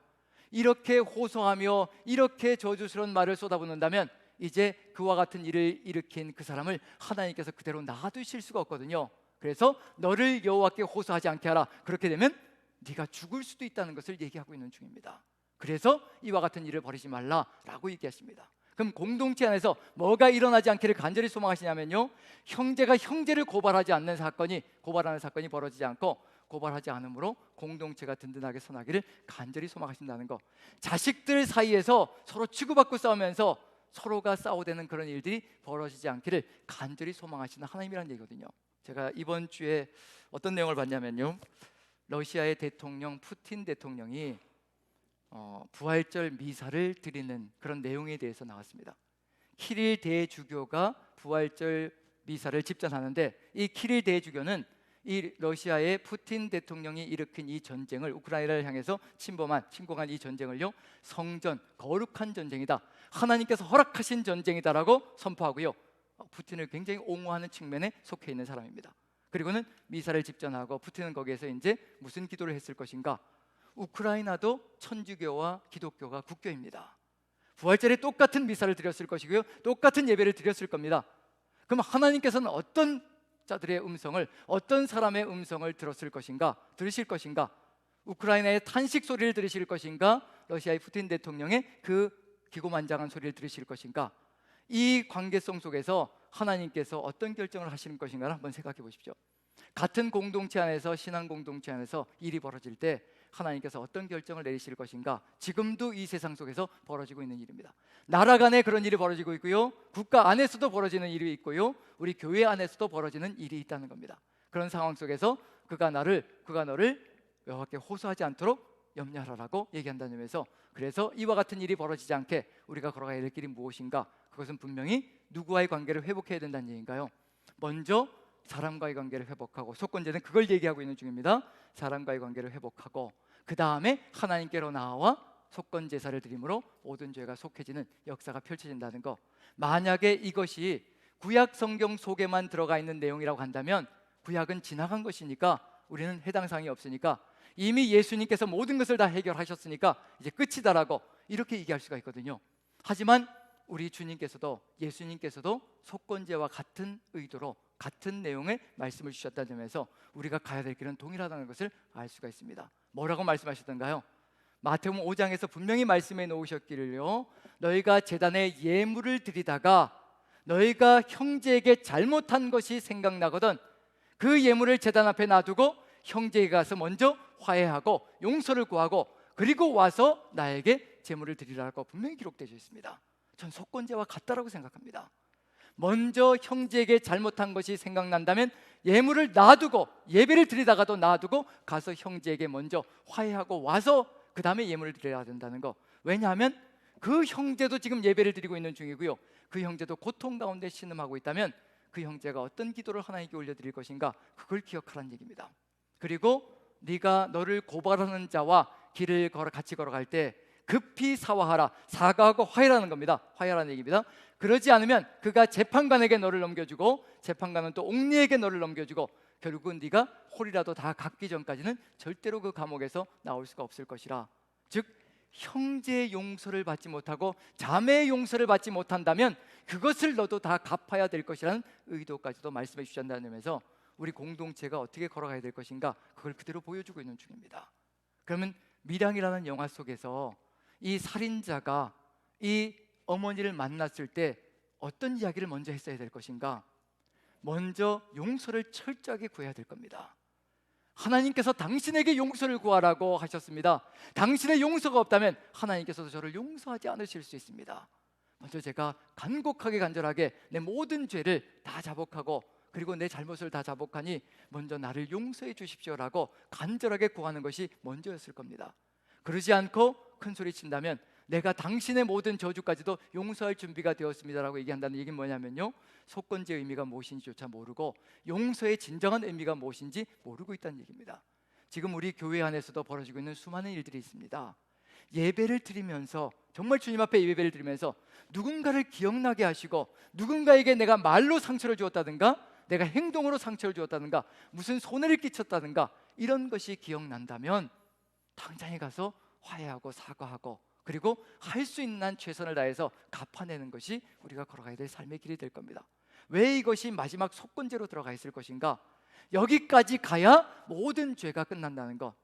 Speaker 1: 이렇게 호소하며 이렇게 저주스러운 말을 쏟아붓는다면 이제 그와 같은 일을 일으킨 그 사람을 하나님께서 그대로 놔두실 수가 없거든요. 그래서 너를 여호와께 호소하지 않게 하라. 그렇게 되면 네가 죽을 수도 있다는 것을 얘기하고 있는 중입니다. 그래서 이와 같은 일을 벌이지 말라라고 얘기하십니다. 그럼 공동체 안에서 뭐가 일어나지 않기를 간절히 소망하시냐면요, 형제가 형제를 고발하는 사건이 벌어지지 않고, 고발하지 않으므로 공동체가 든든하게 선하기를 간절히 소망하신다는 것. 자식들 사이에서 서로 치고받고 싸우면서 서로가 싸우되는 그런 일들이 벌어지지 않기를 간절히 소망하시는 하나님이라는 얘기거든요. 제가 이번 주에 어떤 내용을 봤냐면요, 러시아의 대통령 푸틴 대통령이 부활절 미사를 드리는 그런 내용에 대해서 나왔습니다. 키릴 대주교가 부활절 미사를 집전하는데, 이 키릴 대주교는 이 러시아의 푸틴 대통령이 일으킨 이 전쟁을, 우크라이나를 향해서 침공한 이 전쟁을요, 성전, 거룩한 전쟁이다, 하나님께서 허락하신 전쟁이다라고 선포하고요, 푸틴을 굉장히 옹호하는 측면에 속해 있는 사람입니다. 그리고는 미사를 집전하고, 푸틴은 거기에서 이제 무슨 기도를 했을 것인가? 우크라이나도 천주교와 기독교가 국교입니다. 부활절에 똑같은 미사를 드렸을 것이고요, 똑같은 예배를 드렸을 겁니다. 그럼 하나님께서는 어떤 자들의 음성을, 어떤 사람의 음성을 들으실 것인가? 우크라이나의 탄식 소리를 들으실 것인가? 러시아의 푸틴 대통령의 그 기고만장한 소리를 들으실 것인가? 이 관계성 속에서 하나님께서 어떤 결정을 하시는 것인가를 한번 생각해 보십시오. 같은 공동체 안에서, 신앙 공동체 안에서 일이 벌어질 때 하나님께서 어떤 결정을 내리실 것인가? 지금도 이 세상 속에서 벌어지고 있는 일입니다. 나라 간에 그런 일이 벌어지고 있고요, 국가 안에서도 벌어지는 일이 있고요, 우리 교회 안에서도 벌어지는 일이 있다는 겁니다. 그런 상황 속에서 그가 너를 여호와께 호소하지 않도록 염려하라고 얘기한다는 점에서, 그래서 이와 같은 일이 벌어지지 않게 우리가 걸어가야 될 길이 무엇인가? 그것은 분명히 누구와의 관계를 회복해야 된다는 얘기인가요? 먼저 사람과의 관계를 회복하고, 속건제는 그걸 얘기하고 있는 중입니다. 사람과의 관계를 회복하고, 그 다음에 하나님께로 나와 속건 제사를 드림으로 모든 죄가 속해지는 역사가 펼쳐진다는 것. 만약에 이것이 구약 성경 속에만 들어가 있는 내용이라고 한다면 구약은 지나간 것이니까 우리는 해당 사항이 없으니까, 이미 예수님께서 모든 것을 다 해결하셨으니까 이제 끝이다라고 이렇게 얘기할 수가 있거든요. 하지만 우리 주님께서도, 예수님께서도 속건제와 같은 의도로 같은 내용의 말씀을 주셨다는 점에서 우리가 가야 될 길은 동일하다는 것을 알 수가 있습니다. 뭐라고 말씀하셨던가요? 마태복음 5장에서 분명히 말씀해 놓으셨기를요, 너희가 제단에 예물을 드리다가 너희가 형제에게 잘못한 것이 생각나거든 그 예물을 제단 앞에 놔두고 형제에게 가서 먼저 화해하고 용서를 구하고 그리고 와서 나에게 제물을 드리라고 분명히 기록되어 있습니다. 전 속건제와 같다라고 생각합니다. 먼저 형제에게 잘못한 것이 생각난다면 예물을 놔두고, 예배를 드리다가도 놔두고 가서 형제에게 먼저 화해하고 와서 그 다음에 예물을 드려야 된다는 거. 왜냐하면 그 형제도 지금 예배를 드리고 있는 중이고요, 그 형제도 고통 가운데 신음하고 있다면 그 형제가 어떤 기도를 하나님께 올려드릴 것인가, 그걸 기억하라는 얘기입니다. 그리고 네가 너를 고발하는 자와 길을 같이 걸어갈 때 급히 사과하라. 사과하고 화해라는 겁니다. 화해라는 얘기입니다. 그러지 않으면 그가 재판관에게 너를 넘겨주고 재판관은 또 옥리에게 너를 넘겨주고 결국은 네가 홀이라도 다 갚기 전까지는 절대로 그 감옥에서 나올 수가 없을 것이라. 즉 형제의 용서를 받지 못하고 자매의 용서를 받지 못한다면 그것을 너도 다 갚아야 될 것이라는 의도까지도 말씀해 주셨다는 점에서 우리 공동체가 어떻게 걸어가야 될 것인가, 그걸 그대로 보여주고 있는 중입니다. 그러면 밀양이라는 영화 속에서 이 살인자가 이 어머니를 만났을 때 어떤 이야기를 먼저 했어야 될 것인가? 먼저 용서를 철저하게 구해야 될 겁니다. 하나님께서 당신에게 용서를 구하라고 하셨습니다. 당신의 용서가 없다면 하나님께서도 저를 용서하지 않으실 수 있습니다. 먼저 제가 간절하게 내 모든 죄를 다 자복하고 그리고 내 잘못을 다 자복하니 먼저 나를 용서해 주십시오라고 간절하게 구하는 것이 먼저였을 겁니다. 그러지 않고 큰 소리 친다면 내가 당신의 모든 저주까지도 용서할 준비가 되었습니다라고 얘기한다는 얘기는 뭐냐면요, 속건제의 의미가 무엇인지조차 모르고 용서의 진정한 의미가 무엇인지 모르고 있다는 얘기입니다. 지금 우리 교회 안에서도 벌어지고 있는 수많은 일들이 있습니다. 예배를 드리면서, 정말 주님 앞에 예배를 드리면서 누군가를 기억나게 하시고 누군가에게 내가 말로 상처를 주었다든가 내가 행동으로 상처를 주었다든가 무슨 손해를 끼쳤다든가 이런 것이 기억난다면 당장에 가서 화해하고 사과하고 그리고 할 수 있는 한 최선을 다해서 갚아내는 것이 우리가 걸어가야 될 삶의 길이 될 겁니다. 왜 이것이 마지막 속건제로 들어가 있을 것인가? 여기까지 가야 모든 죄가 끝난다는 것.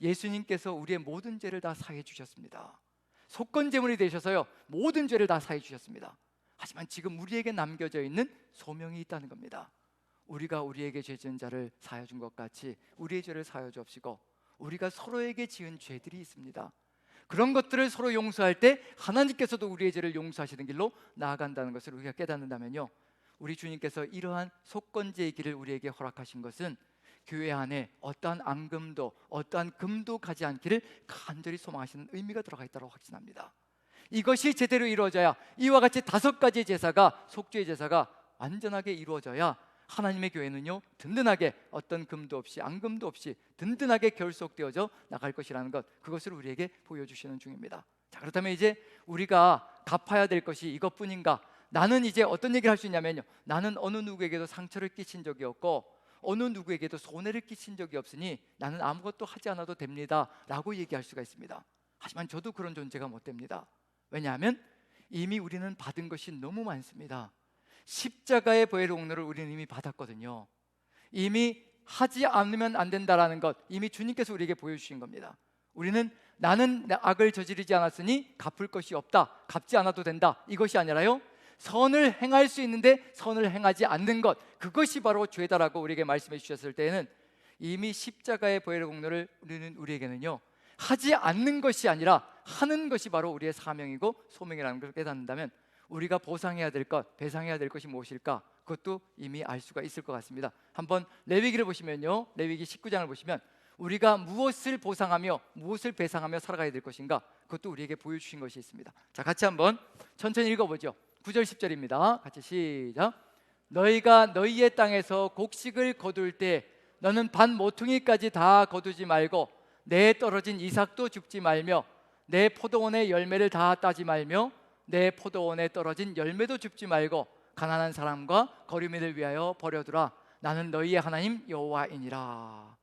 Speaker 1: 예수님께서 우리의 모든 죄를 다 사해 주셨습니다. 속건제물이 되셔서요 모든 죄를 다 사해 주셨습니다. 하지만 지금 우리에게 남겨져 있는 소명이 있다는 겁니다. 우리가 우리에게 죄 지은 자를 사하여 준 것 같이 우리의 죄를 사하여 주옵시고, 우리가 서로에게 지은 죄들이 있습니다. 그런 것들을 서로 용서할 때 하나님께서도 우리의 죄를 용서하시는 길로 나아간다는 것을 우리가 깨닫는다면요, 우리 주님께서 이러한 속건제의 길을 우리에게 허락하신 것은 교회 안에 어떠한 앙금도 어떠한 금도 가지 않기를 간절히 소망하시는 의미가 들어가 있다고 확신합니다. 이것이 제대로 이루어져야, 이와 같이 5가지 제사가, 속죄의 제사가 완전하게 이루어져야 하나님의 교회는요 든든하게 어떤 금도 없이 앙금도 없이 든든하게 결속되어져 나갈 것이라는 것, 그것을 우리에게 보여주시는 중입니다. 자, 그렇다면 이제 우리가 갚아야 될 것이 이것뿐인가? 나는 이제 어떤 얘기를 할 수 있냐면요, 나는 어느 누구에게도 상처를 끼친 적이 없고 어느 누구에게도 손해를 끼친 적이 없으니 나는 아무것도 하지 않아도 됩니다 라고 얘기할 수가 있습니다. 하지만 저도 그런 존재가 못 됩니다. 왜냐하면 이미 우리는 받은 것이 너무 많습니다. 십자가의 보혈의 공로를 우리는 이미 받았거든요. 이미 하지 않으면 안 된다라는 것, 이미 주님께서 우리에게 보여주신 겁니다. 우리는 나는 악을 저지르지 않았으니 갚을 것이 없다, 갚지 않아도 된다, 이것이 아니라요, 선을 행할 수 있는데 선을 행하지 않는 것, 그것이 바로 죄다라고 우리에게 말씀해 주셨을 때에는 이미 십자가의 보혈의 공로를 우리에게는요, 하지 않는 것이 아니라 하는 것이 바로 우리의 사명이고 소명이라는 것을 깨닫는다면 우리가 보상해야 될 것, 배상해야 될 것이 무엇일까, 그것도 이미 알 수가 있을 것 같습니다. 한번 레위기를 보시면요, 레위기 19장을 보시면 우리가 무엇을 보상하며 무엇을 배상하며 살아가야 될 것인가, 그것도 우리에게 보여주신 것이 있습니다. 자, 같이 한번 천천히 읽어보죠. 9절 10절입니다. 같이 시작. 너희가 너희의 땅에서 곡식을 거둘 때 너는 반 모퉁이까지 다 거두지 말고 내 떨어진 이삭도 줍지 말며 내 포도원의 열매를 다 따지 말며 내 포도원에 떨어진 열매도 줍지 말고 가난한 사람과 거류민을 위하여 버려두라. 나는 너희의 하나님 여호와이니라.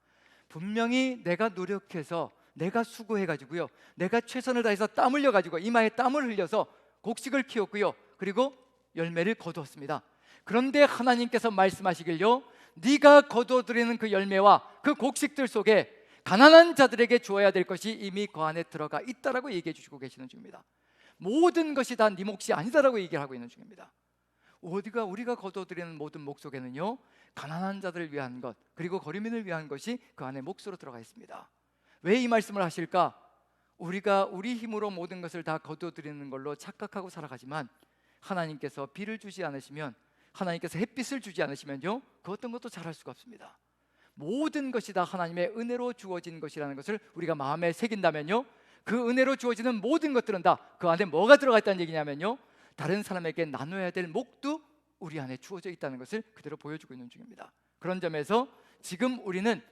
Speaker 1: 분명히 내가 노력해서, 내가 수고해가지고요, 내가 최선을 다해서 땀 흘려가지고 이마에 땀을 흘려서 곡식을 키웠고요, 그리고 열매를 거두었습니다. 그런데 하나님께서 말씀하시길요, 네가 거두어들이는 그 열매와 그 곡식들 속에 가난한 자들에게 주어야 될 것이 이미 그 안에 들어가 있다라고 얘기해 주시고 계시는 중입니다. 모든 것이 다 네 몫이 아니다라고 얘기를 하고 있는 중입니다. 우리가 거두어들이는 모든 목 속에는요, 가난한 자들을 위한 것, 그리고 거류민을 위한 것이 그 안에 몫으로 들어가 있습니다. 왜 이 말씀을 하실까? 우리가 우리 힘으로 모든 것을 다 거두어들이는 걸로 착각하고 살아가지만 하나님께서 비를 주지 않으시면, 하나님께서 햇빛을 주지 않으시면요, 그 어떤 것도 잘할 수가 없습니다. 모든 것이 다 하나님의 은혜로 주어진 것이라는 것을 우리가 마음에 새긴다면요, 그 은혜로 주어지는 모든 것들은 다 그 안에 뭐가 들어가 있다는 얘기냐면요, 다른 사람에게 나눠야 될 몫도 우리 안에 주어져 있다는 것을 그대로 보여주고 있는 중입니다. 그런 점에서 지금 우리는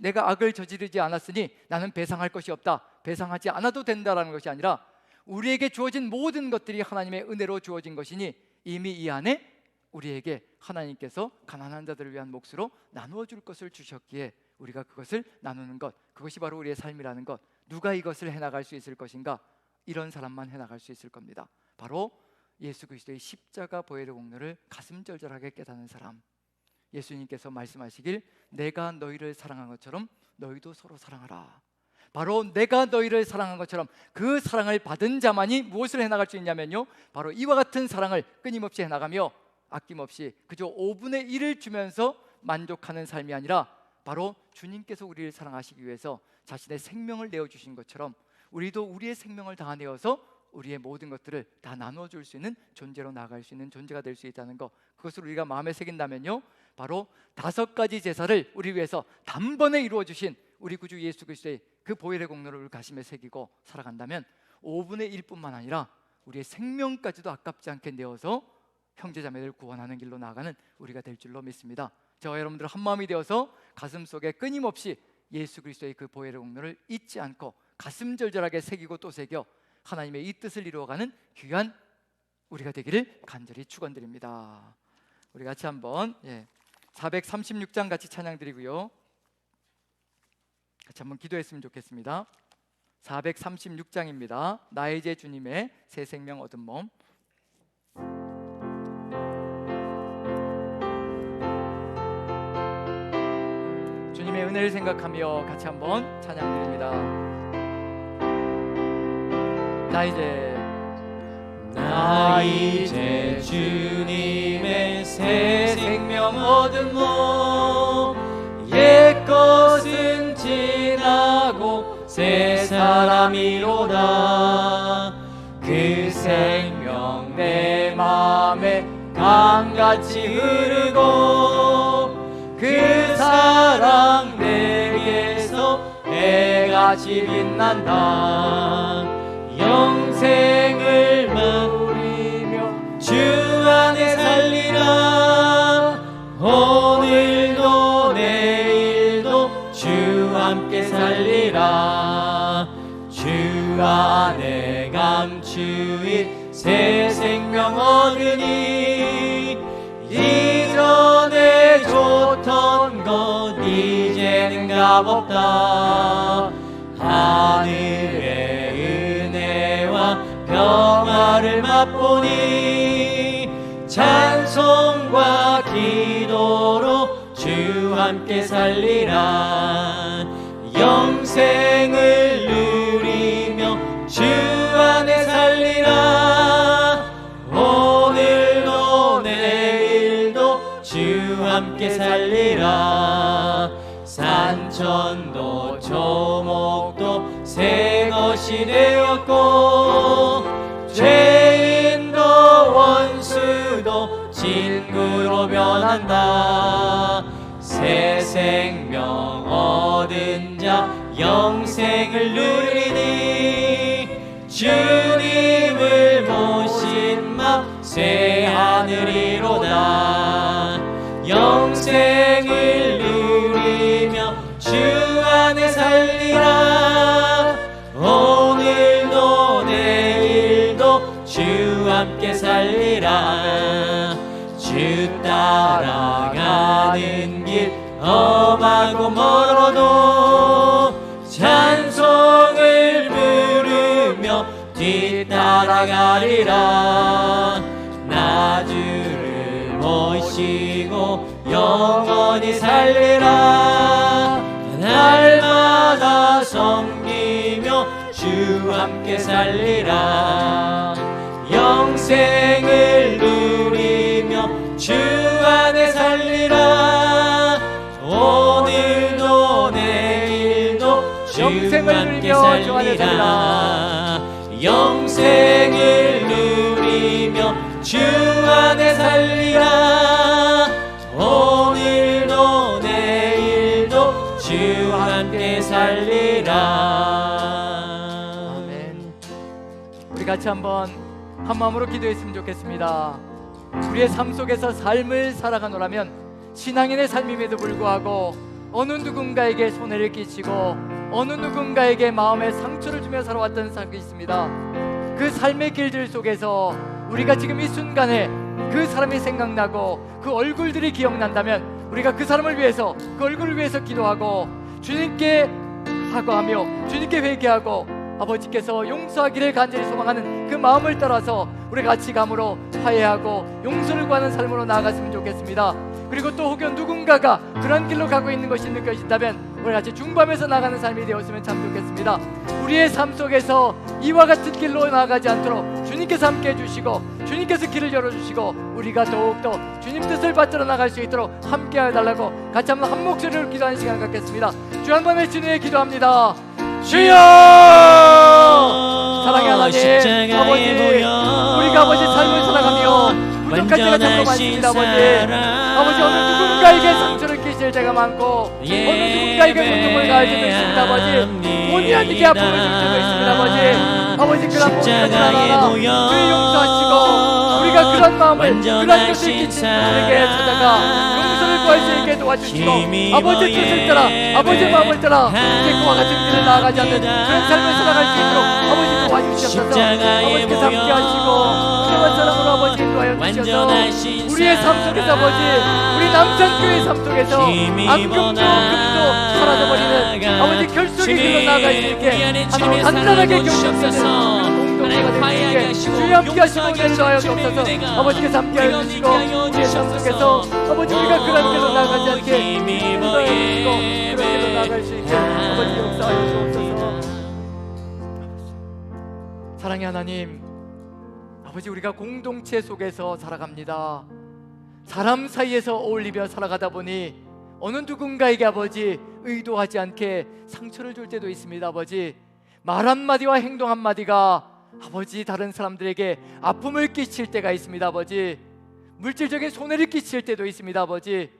Speaker 1: 내가 악을 저지르지 않았으니 나는 배상할 것이 없다, 배상하지 않아도 된다라는 것이 아니라 우리에게 주어진 모든 것들이 하나님의 은혜로 주어진 것이니 이미 이 안에 우리에게 하나님께서 가난한 자들을 위한 몫으로 나누어 줄 것을 주셨기에 우리가 그것을 나누는 것, 그것이 바로 우리의 삶이라는 것. 누가 이것을 해나갈 수 있을 것인가? 이런 사람만 해나갈 수 있을 겁니다. 바로 예수 그리스도의 십자가 보혈의 공로를 가슴절절하게 깨닫는 사람. 예수님께서 말씀하시길 내가 너희를 사랑한 것처럼 너희도 서로 사랑하라. 바로 내가 너희를 사랑한 것처럼 그 사랑을 받은 자만이 무엇을 해나갈 수 있냐면요, 바로 이와 같은 사랑을 끊임없이 해나가며 아낌없이 그저 5분의 1을 주면서 만족하는 삶이 아니라 바로 주님께서 우리를 사랑하시기 위해서 자신의 생명을 내어주신 것처럼 우리도 우리의 생명을 다 내어서 우리의 모든 것들을 다 나눠줄 수 있는 존재로 나아갈 수 있는 존재가 될 수 있다는 것, 그것을 우리가 마음에 새긴다면요, 바로 5가지 제사를 우리 위해서 단번에 이루어주신 우리 구주 예수 그리스도의 그 보혈의 공로를 가슴에 새기고 살아간다면 5분의 1뿐만 아니라 우리의 생명까지도 아깝지 않게 내어서 형제자매를 구원하는 길로 나아가는 우리가 될 줄로 믿습니다. 저와 여러분들 한 마음이 되어서 가슴속에 끊임없이 예수 그리스도의 그 보혈의 공로를 잊지 않고 가슴절절하게 새기고 또 새겨 하나님의 이 뜻을 이루어가는 귀한 우리가 되기를 간절히 축원드립니다. 우리 같이 한번 436장 같이 찬양 드리고요, 같이 한번 기도했으면 좋겠습니다. 436장입니다. 나의 제 주님의 새 생명 얻은 몸. 주님의 은혜를 생각하며 같이 한번 찬양 드립니다. 나 이제 주님의 새 생명 얻은 몸, 옛것은 지나고 새 사람이로다. 그 생명 내 맘에 강같이 흐르고 그 사랑 내게서 해같이 빛난다. 영생을 누리며 주 안에 살리라. 오늘도 내일도 주 함께 살리라. 주 안에 감추인 새 생명 얻으니 이전에 좋던 것 이제는 값없다. 하늘의 평화를 맛보니 찬송과 기도로 주
Speaker 2: 주 함께 살리라. 영생을 누리며 주 안에 살리라. 오늘도 내일도 주 함께 살리라. 산천도 초목도 새 것이 되었고 죄인도 원수도 친구로 변한다. 새 생명 얻은 자 영생을 누리니 주님을 모신 마 새 하늘이로다. 영생을 누리며 주 안에 살리라. 오늘도 내일도 주 함께 살리라. 주 따라가는 길 험하고 멀어도 찬송을 부르며 뒤따라가리라. 나 주를 모시고 영원히 살리라. 날마다 섬기며 주 함께 살리라. 영생을 누리며 주 안에 살리라. 오늘도 내일도 주 함께 살리라. 영생을 누리며 주 안에 살리라. 오늘도 내일도 주 함께 살리라.
Speaker 1: 아멘. 우리 같이 한번 한 마음으로 기도했으면 좋겠습니다. 우리의 삶 속에서 삶을 살아가노라면 신앙인의 삶임에도 불구하고 어느 누군가에게 손해를 끼치고 어느 누군가에게 마음에 상처를 주며 살아왔던 삶이 있습니다. 그 삶의 길들 속에서 우리가 지금 이 순간에 그 사람이 생각나고 그 얼굴들이 기억난다면 우리가 그 사람을 위해서, 그 얼굴을 위해서 기도하고 주님께 사과하며 주님께 회개하고 아버지께서 용서하기를 간절히 소망하는 그 마음을 따라서 우리가 같이 감으로 화해하고 용서를 구하는 삶으로 나아갔으면 좋겠습니다. 그리고 또 혹여 누군가가 그런 길로 가고 있는 것이 느껴진다면 우리 같이 중보하면서 나가는 삶이 되었으면 참 좋겠습니다. 우리의 삶 속에서 이와 같은 길로 나아가지 않도록 주님께서 함께 해주시고 주님께서 길을 열어주시고 우리가 더욱더 주님 뜻을 받들어 나갈 수 있도록 함께 해달라고 같이 한번 한 목소리로 기도하는 시간 갖겠습니다. 주 한 번 외치는 기도합니다. 주여! 사랑의 하나님 아버지, 우리가 아버지 삶을 살아가며 부족할 때가 참으로 많습니다. 아버지 어느 누군가에게 상처를 끼칠 때가 많고 어느 누군가에게 고통을 가할 때도 있습니다. 아버지 본의 아니게 아픔을 줄 때도 있습니다. 아버지 그런 모든 하나하나 우리 용서하시고 우리가 그런 마음을 그런 것을 끼친 분에게 찾아가 용서를 구할 수 있게 도와주시고 아버지 뜻을 따라 아버지의 마음을 따라 그와 같은 길을 나아가지 않는 그런 삶을 살아갈 수 있도록 아버지 도와주시옵소서. 아버지께서 함께 하시고 그런 사랑으로 아버지 인도하여 주셔서 우리의 삶 속에서 아버지 우리 남산교회의 삶 속에서 악금도 금도 사라져버리는 아버지 결속의 길로 나아갈 수 있게 하나님 단단하게 결정되는 공동체가 될 수 있게 주여 함께 하시고 은혜를 더하여 주옵소서. 아버지께서 함께 하여 주시고 우리의 삶 속에서 아버지 우리가 그런 길로 나아가지 않게 인도하여 주시고 그런 길로 나아갈 수 있게 아버지 역사하여 주옵소서. 사랑의 하나님 아버지 우리가 공동체 속에서 살아갑니다. 사람 사이에서 어울리며 살아가다 보니 어느 누군가에게 아버지 의도하지 않게 상처를 줄 때도 있습니다. 아버지 말 한마디와 행동 한마디가 아버지 다른 사람들에게 아픔을 끼칠 때가 있습니다. 아버지 물질적인 손해를 끼칠 때도 있습니다. 아버지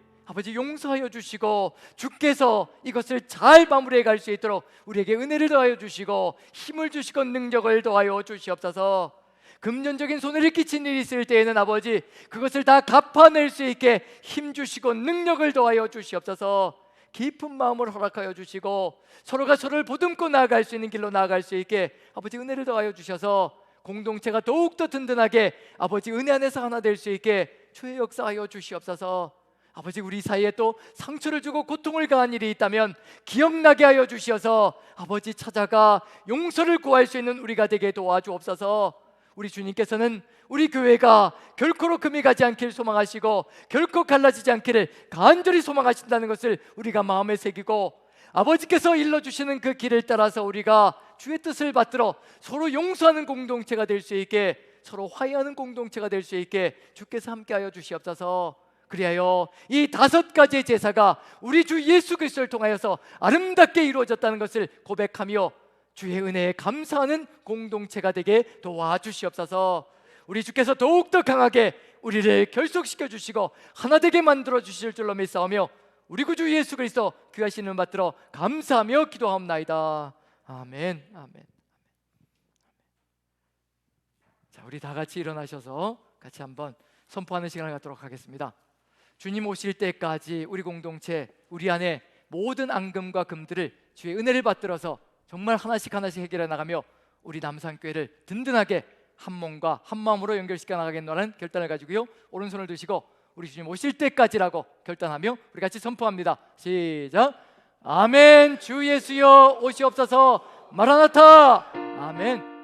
Speaker 1: 용서하여 주시고 주께서 이것을 잘 마무리해 갈 수 있도록 우리에게 은혜를 더하여 주시고 힘을 주시고 능력을 더하여 주시옵소서. 금전적인 손해를 끼친 일이 있을 때에는 아버지 그것을 다 갚아낼 수 있게 힘 주시고 능력을 더하여 주시옵소서. 깊은 마음을 허락하여 주시고 서로가 서로를 보듬고 나아갈 수 있는 길로 나아갈 수 있게 아버지 은혜를 더하여 주셔서 공동체가 더욱더 든든하게 아버지 은혜 안에서 하나 될 수 있게 주의 역사하여 주시옵소서. 아버지 우리 사이에 또 상처를 주고 고통을 가한 일이 있다면 기억나게 하여 주시어서 아버지 찾아가 용서를 구할 수 있는 우리가 되게 도와주옵소서. 우리 주님께서는 우리 교회가 결코로 금이 가지 않기를 소망하시고 결코 갈라지지 않기를 간절히 소망하신다는 것을 우리가 마음에 새기고, 아버지께서 일러주시는 그 길을 따라서 우리가 주의 뜻을 받들어 서로 용서하는 공동체가 될 수 있게, 서로 화해하는 공동체가 될 수 있게 주께서 함께하여 주시옵소서. 그리하여 이 5가지의 제사가 우리 주 예수 그리스도를 통하여서 아름답게 이루어졌다는 것을 고백하며 주의 은혜에 감사하는 공동체가 되게 도와주시옵소서. 우리 주께서 더욱더 강하게 우리를 결속시켜 주시고 하나 되게 만들어 주실 줄로 믿사오며 우리 구주 예수 그리스도 귀하신 이름 받들어 감사하며 기도하옵나이다. 아멘. 아멘. 자, 우리 다 같이 일어나셔서 같이 한번 선포하는 시간을 갖도록 하겠습니다. 주님 오실 때까지 우리 공동체, 우리 안에 모든 앙금과 금들을 주의 은혜를 받들어서 정말 하나씩 하나씩 해결해 나가며 우리 남산교회를 든든하게 한 몸과 한 마음으로 연결시켜 나가겠노라는 결단을 가지고요, 오른손을 드시고 우리 주님 오실 때까지라고 결단하며 우리 같이 선포합니다. 시작. 아멘. 주 예수여 오시옵소서. 마라나타. 아멘.